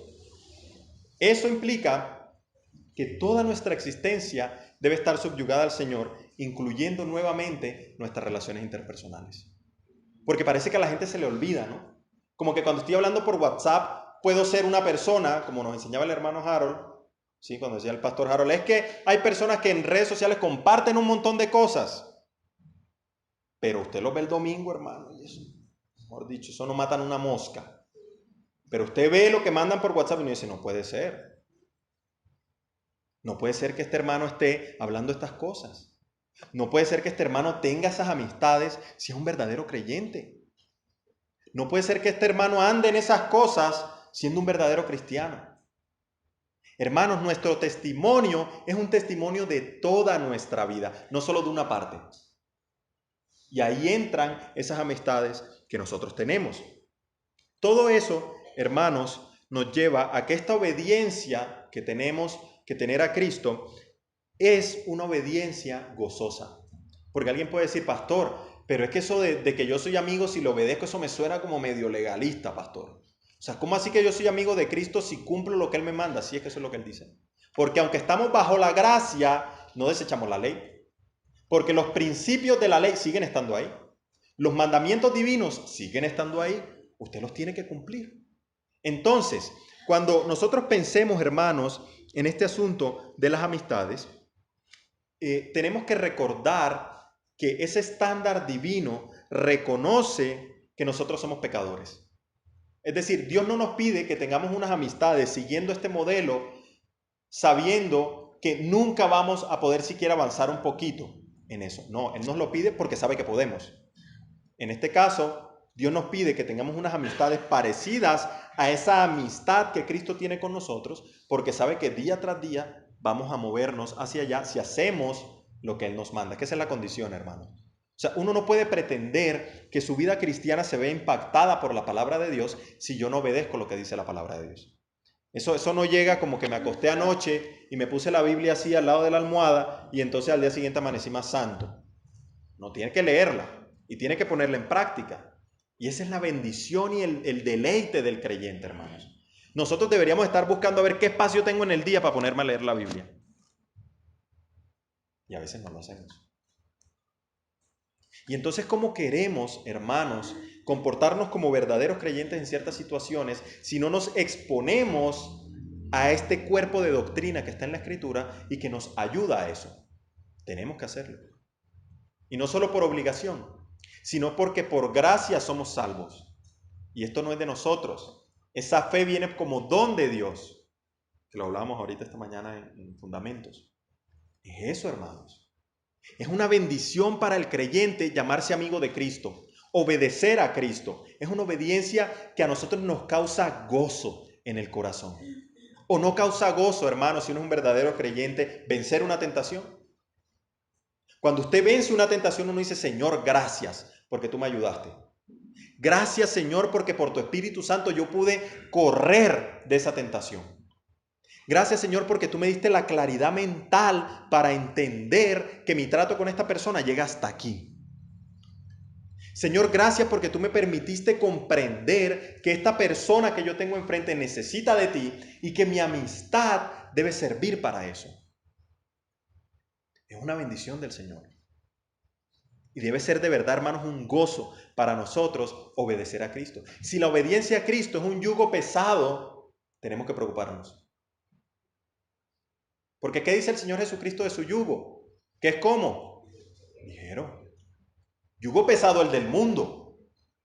Eso implica que toda nuestra existencia debe estar subyugada al Señor, incluyendo nuevamente nuestras relaciones interpersonales. Porque parece que a la gente se le olvida, ¿no? Como que cuando estoy hablando por WhatsApp, puedo ser una persona, como nos enseñaba el hermano Harold, ¿sí? Cuando decía el pastor Harold, es que hay personas que en redes sociales comparten un montón de cosas, pero usted lo ve el domingo, hermano, y eso, mejor dicho, eso no matan una mosca. Pero usted ve lo que mandan por WhatsApp y uno dice, no puede ser. No puede ser que este hermano esté hablando estas cosas. No puede ser que este hermano tenga esas amistades si es un verdadero creyente. No puede ser que este hermano ande en esas cosas siendo un verdadero cristiano. Hermanos, nuestro testimonio es un testimonio de toda nuestra vida, no solo de una parte. Y ahí entran esas amistades que nosotros tenemos. Todo eso, hermanos, nos lleva a que esta obediencia que tenemos que tener a Cristo es una obediencia gozosa. Porque alguien puede decir, pastor, pero es que eso de que yo soy amigo si lo obedezco, eso me suena como medio legalista, pastor. O sea, ¿cómo así que yo soy amigo de Cristo si cumplo lo que Él me manda? Sí, es que eso es lo que Él dice. Porque aunque estamos bajo la gracia, no desechamos la ley. Porque los principios de la ley siguen estando ahí. Los mandamientos divinos siguen estando ahí. Usted los tiene que cumplir. Entonces, cuando nosotros pensemos, hermanos, en este asunto de las amistades, tenemos que recordar que ese estándar divino reconoce que nosotros somos pecadores. Es decir, Dios no nos pide que tengamos unas amistades siguiendo este modelo, sabiendo que nunca vamos a poder siquiera avanzar un poquito en eso. No, Él nos lo pide porque sabe que podemos. En este caso, Dios nos pide que tengamos unas amistades parecidas a esa amistad que Cristo tiene con nosotros, porque sabe que día tras día vamos a movernos hacia allá si hacemos lo que Él nos manda, que esa es la condición, hermano. O sea, uno no puede pretender que su vida cristiana se vea impactada por la palabra de Dios si yo no obedezco lo que dice la palabra de Dios. Eso no llega como que me acosté anoche y me puse la Biblia así al lado de la almohada y entonces al día siguiente amanecí más santo. No, tiene que leerla y tiene que ponerla en práctica. Y esa es la bendición y el deleite del creyente, hermanos. Nosotros deberíamos estar buscando a ver qué espacio tengo en el día para ponerme a leer la Biblia. Y a veces no lo hacemos. Y entonces, ¿cómo queremos, hermanos, comportarnos como verdaderos creyentes en ciertas situaciones si no nos exponemos a este cuerpo de doctrina que está en la Escritura y que nos ayuda a eso? Tenemos que hacerlo. Y no solo por obligación, sino porque por gracia somos salvos. Y esto no es de nosotros. Esa fe viene como don de Dios, que lo hablábamos ahorita esta mañana en Fundamentos. Es eso, hermanos. Es una bendición para el creyente llamarse amigo de Cristo, obedecer a Cristo. Es una obediencia que a nosotros nos causa gozo en el corazón. ¿O no causa gozo, hermanos, si uno es un verdadero creyente, vencer una tentación? Cuando usted vence una tentación, uno dice, Señor, gracias, porque tú me ayudaste. Gracias, Señor, porque por tu Espíritu Santo yo pude correr de esa tentación. Gracias, Señor, porque tú me diste la claridad mental para entender que mi trato con esta persona llega hasta aquí. Señor, gracias porque tú me permitiste comprender que esta persona que yo tengo enfrente necesita de ti y que mi amistad debe servir para eso. Es una bendición del Señor. Y debe ser de verdad, hermanos, un gozo para nosotros obedecer a Cristo. Si la obediencia a Cristo es un yugo pesado, tenemos que preocuparnos. Porque ¿qué dice el Señor Jesucristo de su yugo? ¿Qué es cómo? Ligero. Yugo pesado el del mundo.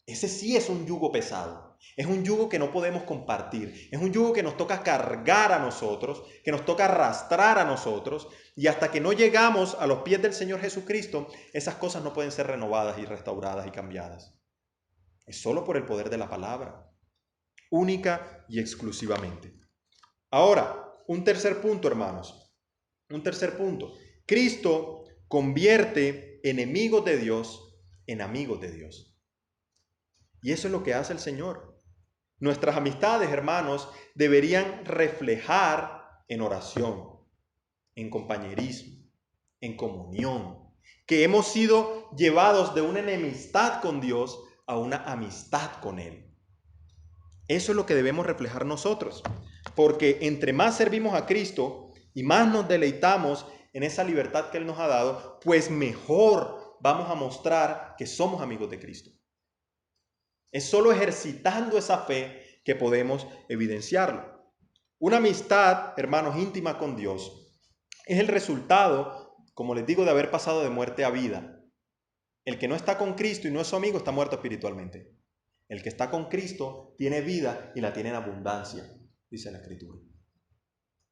Ese sí es un yugo pesado. Es un yugo que no podemos compartir. Es un yugo que nos toca cargar a nosotros, que nos toca arrastrar a nosotros. Y hasta que no llegamos a los pies del Señor Jesucristo, esas cosas no pueden ser renovadas y restauradas y cambiadas. Es solo por el poder de la palabra. Única y exclusivamente. Ahora, un tercer punto, hermanos. Un tercer punto. Cristo convierte enemigos de Dios en amigos de Dios. Y eso es lo que hace el Señor. Nuestras amistades, hermanos, deberían reflejar en oración, en compañerismo, en comunión, que hemos sido llevados de una enemistad con Dios a una amistad con Él. Eso es lo que debemos reflejar nosotros, porque entre más servimos a Cristo y más nos deleitamos en esa libertad que Él nos ha dado, pues mejor vamos a mostrar que somos amigos de Cristo. Es solo ejercitando esa fe que podemos evidenciarlo. Una amistad, hermanos, íntima con Dios es el resultado, como les digo, de haber pasado de muerte a vida. El que no está con Cristo y no es su amigo está muerto espiritualmente. El que está con Cristo tiene vida y la tiene en abundancia, dice la Escritura.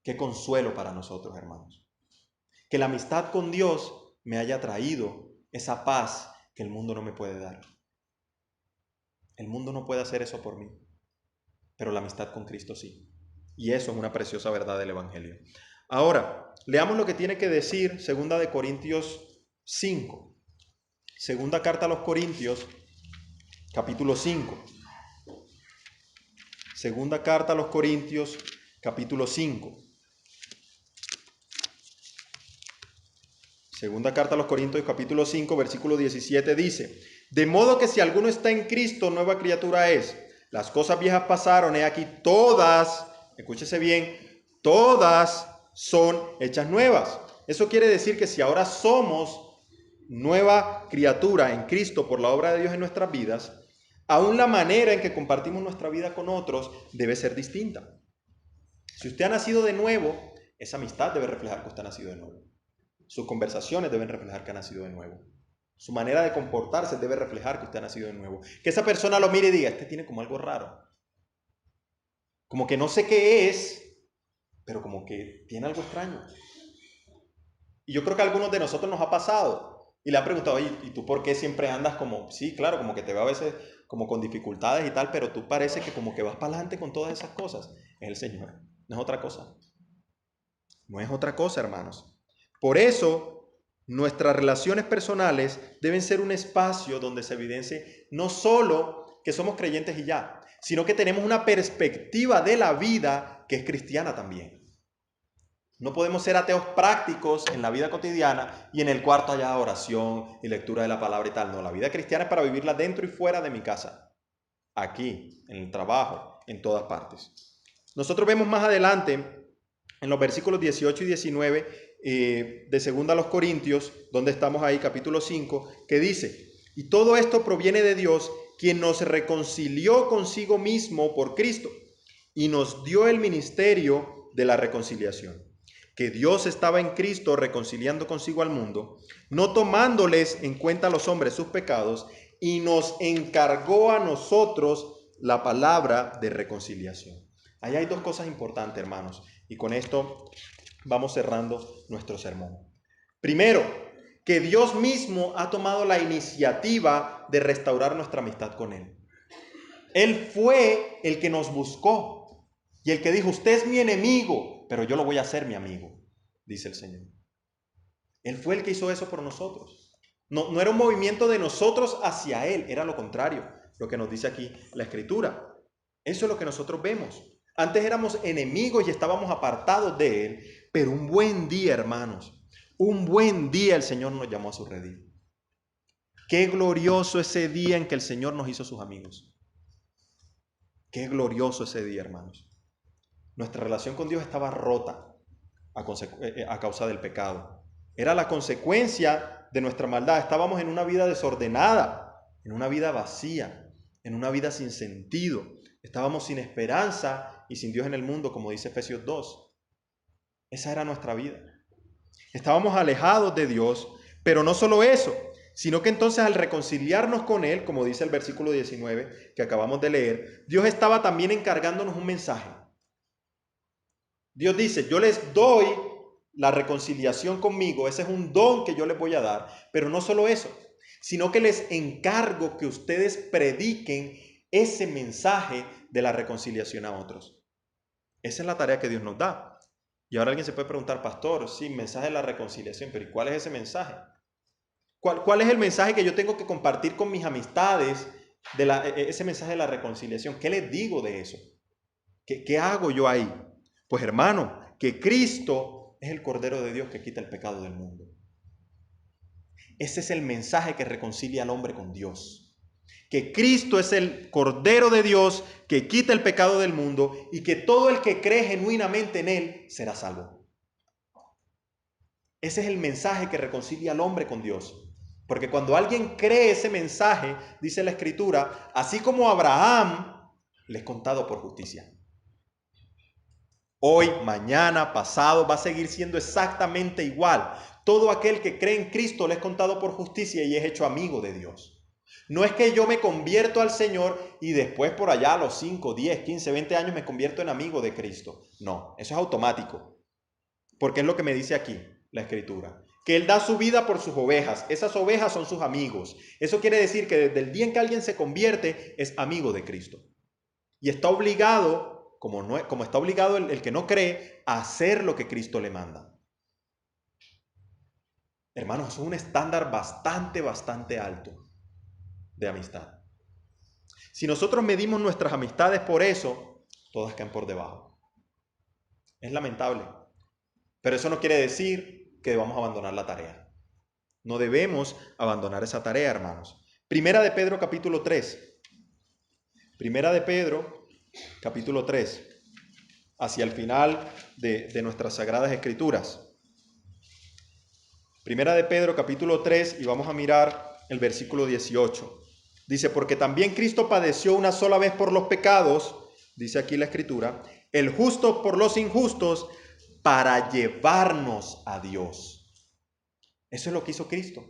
Qué consuelo para nosotros, hermanos. Que la amistad con Dios me haya traído esa paz que el mundo no me puede dar. El mundo no puede hacer eso por mí, pero la amistad con Cristo sí. Y eso es una preciosa verdad del Evangelio. Ahora, leamos lo que tiene que decir 2 Corintios 5. Segunda carta a los Corintios, capítulo 5. Segunda carta a los Corintios, capítulo 5. Segunda carta a los Corintios, capítulo 5, versículo 17 dice: de modo que si alguno está en Cristo, nueva criatura es. Las cosas viejas pasaron, he aquí todas, escúchese bien, todas son hechas nuevas. Eso quiere decir que si ahora somos nueva criatura en Cristo por la obra de Dios en nuestras vidas, aún la manera en que compartimos nuestra vida con otros debe ser distinta. Si usted ha nacido de nuevo, esa amistad debe reflejar que usted ha nacido de nuevo. Sus conversaciones deben reflejar que ha nacido de nuevo. Su manera de comportarse debe reflejar que usted ha nacido de nuevo. Que esa persona lo mire y diga, este tiene como algo raro. Como que no sé qué es, pero como que tiene algo extraño. Y yo creo que a algunos de nosotros nos ha pasado. Y le han preguntado, oye, ¿y tú por qué siempre andas como, sí, claro, como que te veo a veces como con dificultades y tal, pero tú parece que como que vas para adelante con todas esas cosas? Es el Señor, no es otra cosa. No es otra cosa, hermanos. Por eso, nuestras relaciones personales deben ser un espacio donde se evidencie no solo que somos creyentes y ya, sino que tenemos una perspectiva de la vida que es cristiana también. No podemos ser ateos prácticos en la vida cotidiana y en el cuarto haya oración y lectura de la palabra y tal. No, la vida cristiana es para vivirla dentro y fuera de mi casa, aquí, en el trabajo, en todas partes. Nosotros vemos más adelante, en los versículos 18 y 19 de 2 a los Corintios, donde estamos ahí, capítulo 5, que dice: y todo esto proviene de Dios, quien nos reconcilió consigo mismo por Cristo y nos dio el ministerio de la reconciliación. Que Dios estaba en Cristo reconciliando consigo al mundo, no tomándoles en cuenta a los hombres sus pecados, y nos encargó a nosotros la palabra de reconciliación. Ahí hay dos cosas importantes, hermanos, y con esto vamos cerrando nuestro sermón. Primero, que Dios mismo ha tomado la iniciativa de restaurar nuestra amistad con Él. Él fue el que nos buscó y el que dijo, usted es mi enemigo, pero yo lo voy a hacer mi amigo, dice el Señor. Él fue el que hizo eso por nosotros. No era un movimiento de nosotros hacia Él, era lo contrario, lo que nos dice aquí la Escritura. Eso es lo que nosotros vemos. Antes éramos enemigos y estábamos apartados de Él, pero un buen día, hermanos, un buen día el Señor nos llamó a su redil. Qué glorioso ese día en que el Señor nos hizo sus amigos. Qué glorioso ese día, hermanos. Nuestra relación con Dios estaba rota a causa del pecado. Era la consecuencia de nuestra maldad. Estábamos en una vida desordenada, en una vida vacía, en una vida sin sentido. Estábamos sin esperanza y sin Dios en el mundo, como dice Efesios 2. Esa era nuestra vida. Estábamos alejados de Dios, pero no solo eso, sino que entonces al reconciliarnos con Él, como dice el versículo 19 que acabamos de leer, Dios estaba también encargándonos un mensaje. Dios dice, yo les doy la reconciliación conmigo, ese es un don que yo les voy a dar, pero no solo eso, sino que les encargo que ustedes prediquen ese mensaje de la reconciliación a otros. Esa es la tarea que Dios nos da. Y ahora alguien se puede preguntar, pastor, sí, mensaje de la reconciliación, pero ¿y cuál es ese mensaje? ¿Cuál es el mensaje que yo tengo que compartir con mis amistades ese mensaje de la reconciliación? ¿Qué les digo de eso? ¿Qué hago yo ahí? Pues hermano, que Cristo es el Cordero de Dios que quita el pecado del mundo. Ese es el mensaje que reconcilia al hombre con Dios. Que Cristo es el Cordero de Dios que quita el pecado del mundo y que todo el que cree genuinamente en Él será salvo. Ese es el mensaje que reconcilia al hombre con Dios. Porque cuando alguien cree ese mensaje, dice la Escritura, así como Abraham, le es contado por justicia. Hoy, mañana, pasado, va a seguir siendo exactamente igual. Todo aquel que cree en Cristo le es contado por justicia y es hecho amigo de Dios. No es que yo me convierto al Señor y después por allá a los 5, 10, 15, 20 años me convierto en amigo de Cristo. No, eso es automático. Porque es lo que me dice aquí la Escritura. Que Él da su vida por sus ovejas. Esas ovejas son sus amigos. Eso quiere decir que desde el día en que alguien se convierte es amigo de Cristo. Y está obligado, como está obligado el que no cree, a hacer lo que Cristo le manda. Hermanos, es un estándar bastante alto de amistad. Si nosotros medimos nuestras amistades por eso, todas caen por debajo. Es lamentable. Pero eso no quiere decir que debamos abandonar la tarea. No debemos abandonar esa tarea, hermanos. Primera de Pedro, capítulo 3. Primera de Pedro, capítulo 3. Hacia el final de nuestras Sagradas Escrituras. Primera de Pedro, capítulo 3, y vamos a mirar el versículo 18. Dice, porque también Cristo padeció una sola vez por los pecados, dice aquí la Escritura, el justo por los injustos, para llevarnos a Dios. Eso es lo que hizo Cristo.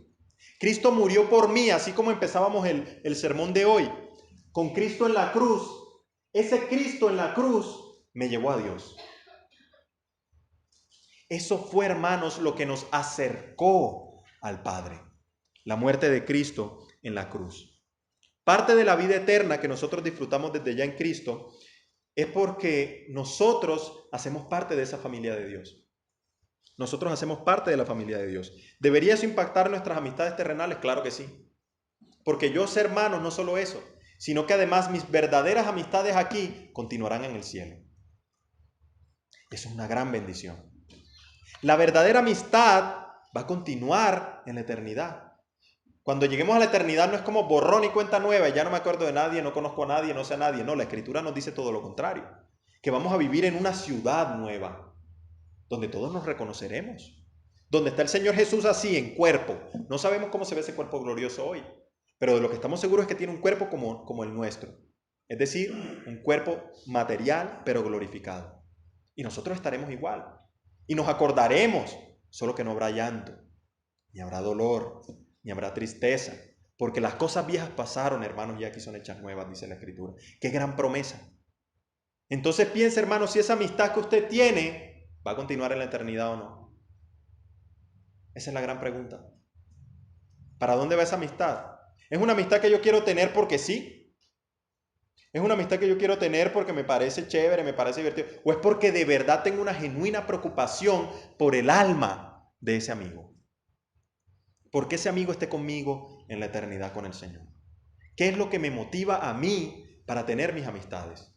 Cristo murió por mí, así como empezábamos el sermón de hoy, con Cristo en la cruz. Ese Cristo en la cruz me llevó a Dios. Eso fue, hermanos, lo que nos acercó al Padre. La muerte de Cristo en la cruz. Parte de la vida eterna que nosotros disfrutamos desde ya en Cristo es porque nosotros hacemos parte de esa familia de Dios. Nosotros hacemos parte de la familia de Dios. ¿Debería eso impactar nuestras amistades terrenales? Claro que sí. Porque yo ser hermano no solo eso, sino que además mis verdaderas amistades aquí continuarán en el cielo. Eso es una gran bendición. La verdadera amistad va a continuar en la eternidad. Cuando lleguemos a la eternidad no es como borrón y cuenta nueva, ya no me acuerdo de nadie, no conozco a nadie, no sé a nadie. No, la Escritura nos dice todo lo contrario, que vamos a vivir en una ciudad nueva, donde todos nos reconoceremos, donde está el Señor Jesús así en cuerpo. No sabemos cómo se ve ese cuerpo glorioso hoy, pero de lo que estamos seguros es que tiene un cuerpo como el nuestro, es decir, un cuerpo material pero glorificado. Y nosotros estaremos igual. Y nos acordaremos, solo que no habrá llanto, ni habrá dolor, ni habrá tristeza, porque las cosas viejas pasaron, hermanos, y aquí son hechas nuevas, dice la Escritura. ¡Qué gran promesa! Entonces piense, hermanos, si esa amistad que usted tiene va a continuar en la eternidad o no. Esa es la gran pregunta. ¿Para dónde va esa amistad? ¿Es una amistad que yo quiero tener porque sí? ¿Es una amistad que yo quiero tener porque me parece chévere, me parece divertido? ¿O es porque de verdad tengo una genuina preocupación por el alma de ese amigo? Porque ese amigo esté conmigo en la eternidad con el Señor. ¿Qué es lo que me motiva a mí para tener mis amistades?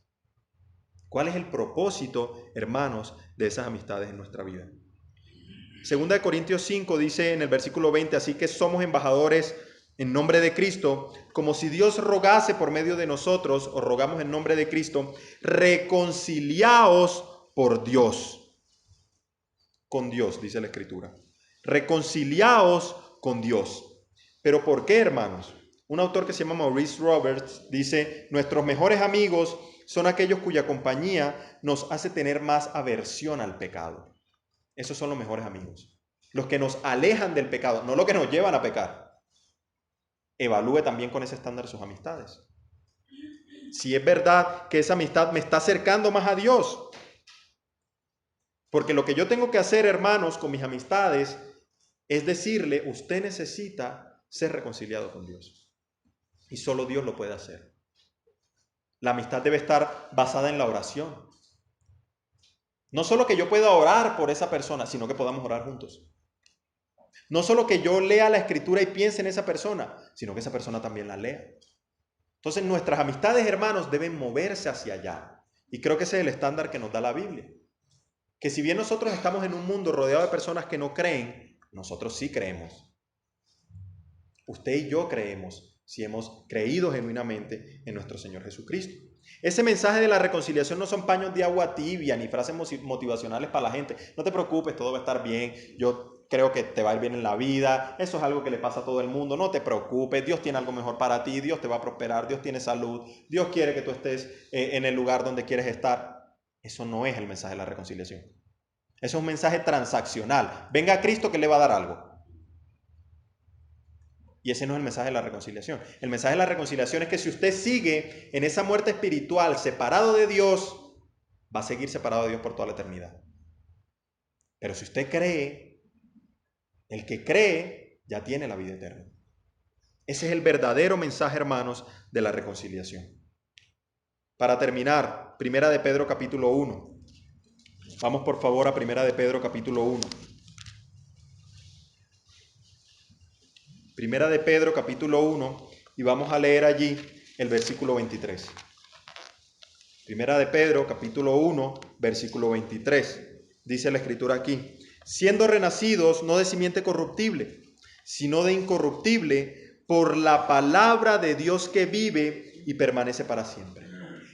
¿Cuál es el propósito, hermanos, de esas amistades en nuestra vida? Segunda de Corintios 5 dice en el versículo 20, así que somos embajadores en nombre de Cristo, como si Dios rogase por medio de nosotros, o rogamos en nombre de Cristo, reconciliaos por Dios. Con Dios, dice la Escritura. Reconciliaos con Dios. ¿Pero por qué, hermanos? Un autor que se llama Maurice Roberts dice, nuestros mejores amigos son aquellos cuya compañía nos hace tener más aversión al pecado. Esos son los mejores amigos. Los que nos alejan del pecado, no los que nos llevan a pecar. Evalúe también con ese estándar sus amistades. Si es verdad que esa amistad me está acercando más a Dios. Porque lo que yo tengo que hacer, hermanos, con mis amistades, es decirle, usted necesita ser reconciliado con Dios. Y solo Dios lo puede hacer. La amistad debe estar basada en la oración. No solo que yo pueda orar por esa persona, sino que podamos orar juntos. No solo que yo lea la Escritura y piense en esa persona, sino que esa persona también la lea. Entonces nuestras amistades, hermanos, deben moverse hacia allá. Y creo que ese es el estándar que nos da la Biblia. Que si bien nosotros estamos en un mundo rodeado de personas que no creen, nosotros sí creemos. Usted y yo creemos, si hemos creído genuinamente en nuestro Señor Jesucristo. Ese mensaje de la reconciliación no son paños de agua tibia ni frases motivacionales para la gente. No te preocupes, todo va a estar bien. Yo creo que te va a ir bien en la vida. Eso es algo que le pasa a todo el mundo. No te preocupes, Dios tiene algo mejor para ti. Dios te va a prosperar, Dios tiene salud. Dios quiere que tú estés en el lugar donde quieres estar. Eso no es el mensaje de la reconciliación. Eso es un mensaje transaccional. Venga a Cristo que le va a dar algo. Y ese no es el mensaje de la reconciliación. El mensaje de la reconciliación es que si usted sigue en esa muerte espiritual separado de Dios, va a seguir separado de Dios por toda la eternidad. Pero si usted cree, el que cree ya tiene la vida eterna. Ese es el verdadero mensaje, hermanos, de la reconciliación. Para terminar, Primera de Pedro capítulo 1. Vamos por favor a Primera de Pedro capítulo 1. Primera de Pedro capítulo 1 y vamos a leer allí el versículo 23. Primera de Pedro capítulo 1 versículo 23. Dice la escritura aquí: siendo renacidos no de simiente corruptible, sino de incorruptible, por la palabra de Dios que vive y permanece para siempre.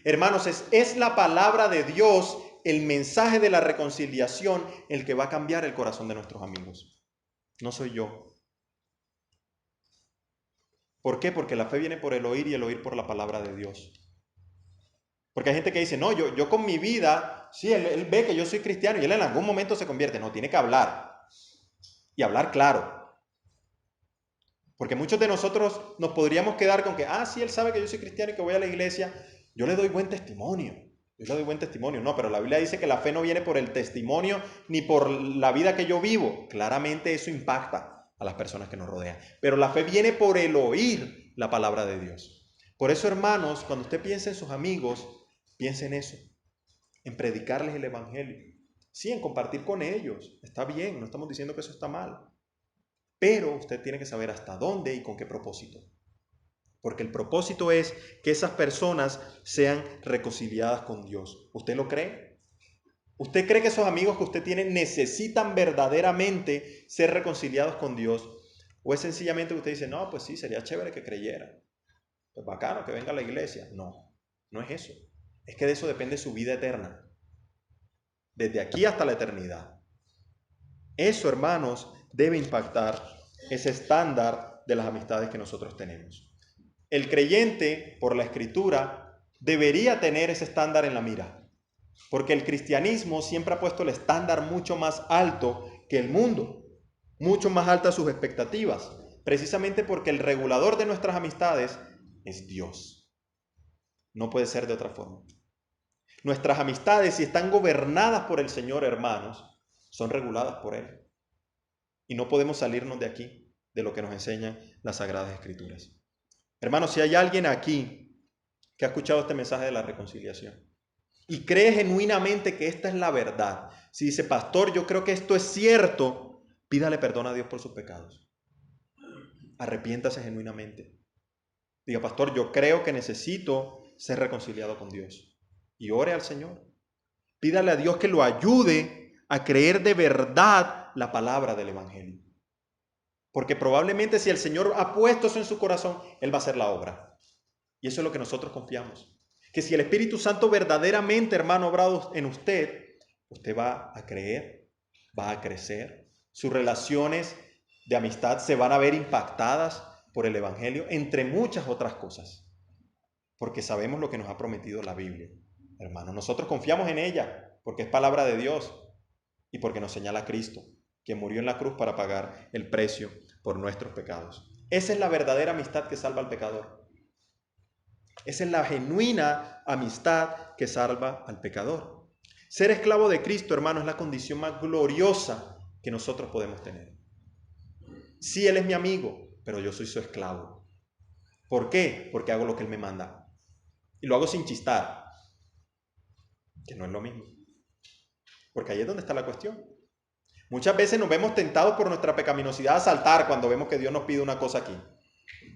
Hermanos, es la palabra de Dios, el mensaje de la reconciliación, el que va a cambiar el corazón de nuestros amigos. No soy yo. ¿Por qué? Porque la fe viene por el oír y el oír por la palabra de Dios. Porque hay gente que dice, no, yo con mi vida, sí, él ve que yo soy cristiano y él en algún momento se convierte. No, tiene que hablar. Y hablar claro. Porque muchos de nosotros nos podríamos quedar con que, sí, él sabe que yo soy cristiano y que voy a la iglesia. Yo le doy buen testimonio. Yo le doy buen testimonio. No, pero la Biblia dice que la fe no viene por el testimonio ni por la vida que yo vivo. Claramente eso impacta a las personas que nos rodean. Pero la fe viene por el oír la palabra de Dios. Por eso, hermanos, cuando usted piensa en sus amigos, piense en eso, en predicarles el evangelio. Sí, en compartir con ellos. Está bien, no estamos diciendo que eso está mal. Pero usted tiene que saber hasta dónde y con qué propósito. Porque el propósito es que esas personas sean reconciliadas con Dios. ¿Usted lo cree? ¿Usted cree que esos amigos que usted tiene necesitan verdaderamente ser reconciliados con Dios? ¿O es sencillamente que usted dice, no, pues sí, sería chévere que creyera? Pues bacano, que venga a la iglesia. No, no es eso. Es que de eso depende su vida eterna. Desde aquí hasta la eternidad. Eso, hermanos, debe impactar ese estándar de las amistades que nosotros tenemos. El creyente, por la Escritura, debería tener ese estándar en la mira. Porque el cristianismo siempre ha puesto el estándar mucho más alto que el mundo, mucho más altas sus expectativas, precisamente porque el regulador de nuestras amistades es Dios. No puede ser de otra forma. Nuestras amistades, si están gobernadas por el Señor, hermanos, son reguladas por Él. Y no podemos salirnos de aquí, de lo que nos enseñan las Sagradas Escrituras. Hermanos, si hay alguien aquí que ha escuchado este mensaje de la reconciliación y cree genuinamente que esta es la verdad, si dice, pastor, yo creo que esto es cierto, pídale perdón a Dios por sus pecados. Arrepiéntase genuinamente. Diga, pastor, yo creo que necesito ser reconciliado con Dios. Y ore al Señor. Pídale a Dios que lo ayude a creer de verdad la palabra del Evangelio. Porque probablemente si el Señor ha puesto eso en su corazón, Él va a hacer la obra. Y eso es lo que nosotros confiamos. Que si el Espíritu Santo verdaderamente, hermano, ha obrado en usted, usted va a creer, va a crecer. Sus relaciones de amistad se van a ver impactadas por el Evangelio, entre muchas otras cosas. Porque sabemos lo que nos ha prometido la Biblia, hermano. Nosotros confiamos en ella, porque es palabra de Dios y porque nos señala a Cristo, que murió en la cruz para pagar el precio por nuestros pecados. Esa es la verdadera amistad que salva al pecador. Esa es la genuina amistad que salva al pecador. Ser esclavo de Cristo, hermano, es la condición más gloriosa que nosotros podemos tener. Sí, Él es mi amigo, pero yo soy su esclavo. ¿Por qué? Porque hago lo que Él me manda. Y lo hago sin chistar, que no es lo mismo. Porque ahí es donde está la cuestión. Muchas veces nos vemos tentados por nuestra pecaminosidad a saltar cuando vemos que Dios nos pide una cosa aquí.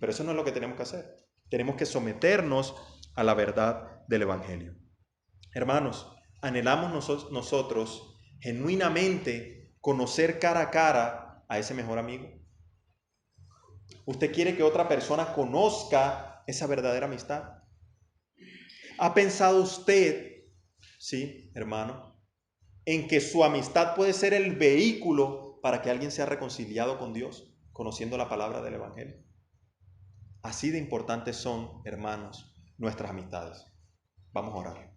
Pero eso no es lo que tenemos que hacer. Tenemos que someternos a la verdad del Evangelio. Hermanos, anhelamos nosotros genuinamente conocer cara a cara a ese mejor amigo. Usted quiere que otra persona conozca esa verdadera amistad. ¿Ha pensado usted, sí, hermano, en que su amistad puede ser el vehículo para que alguien sea reconciliado con Dios, conociendo la palabra del Evangelio? Así de importantes son, hermanos, nuestras amistades. Vamos a orar.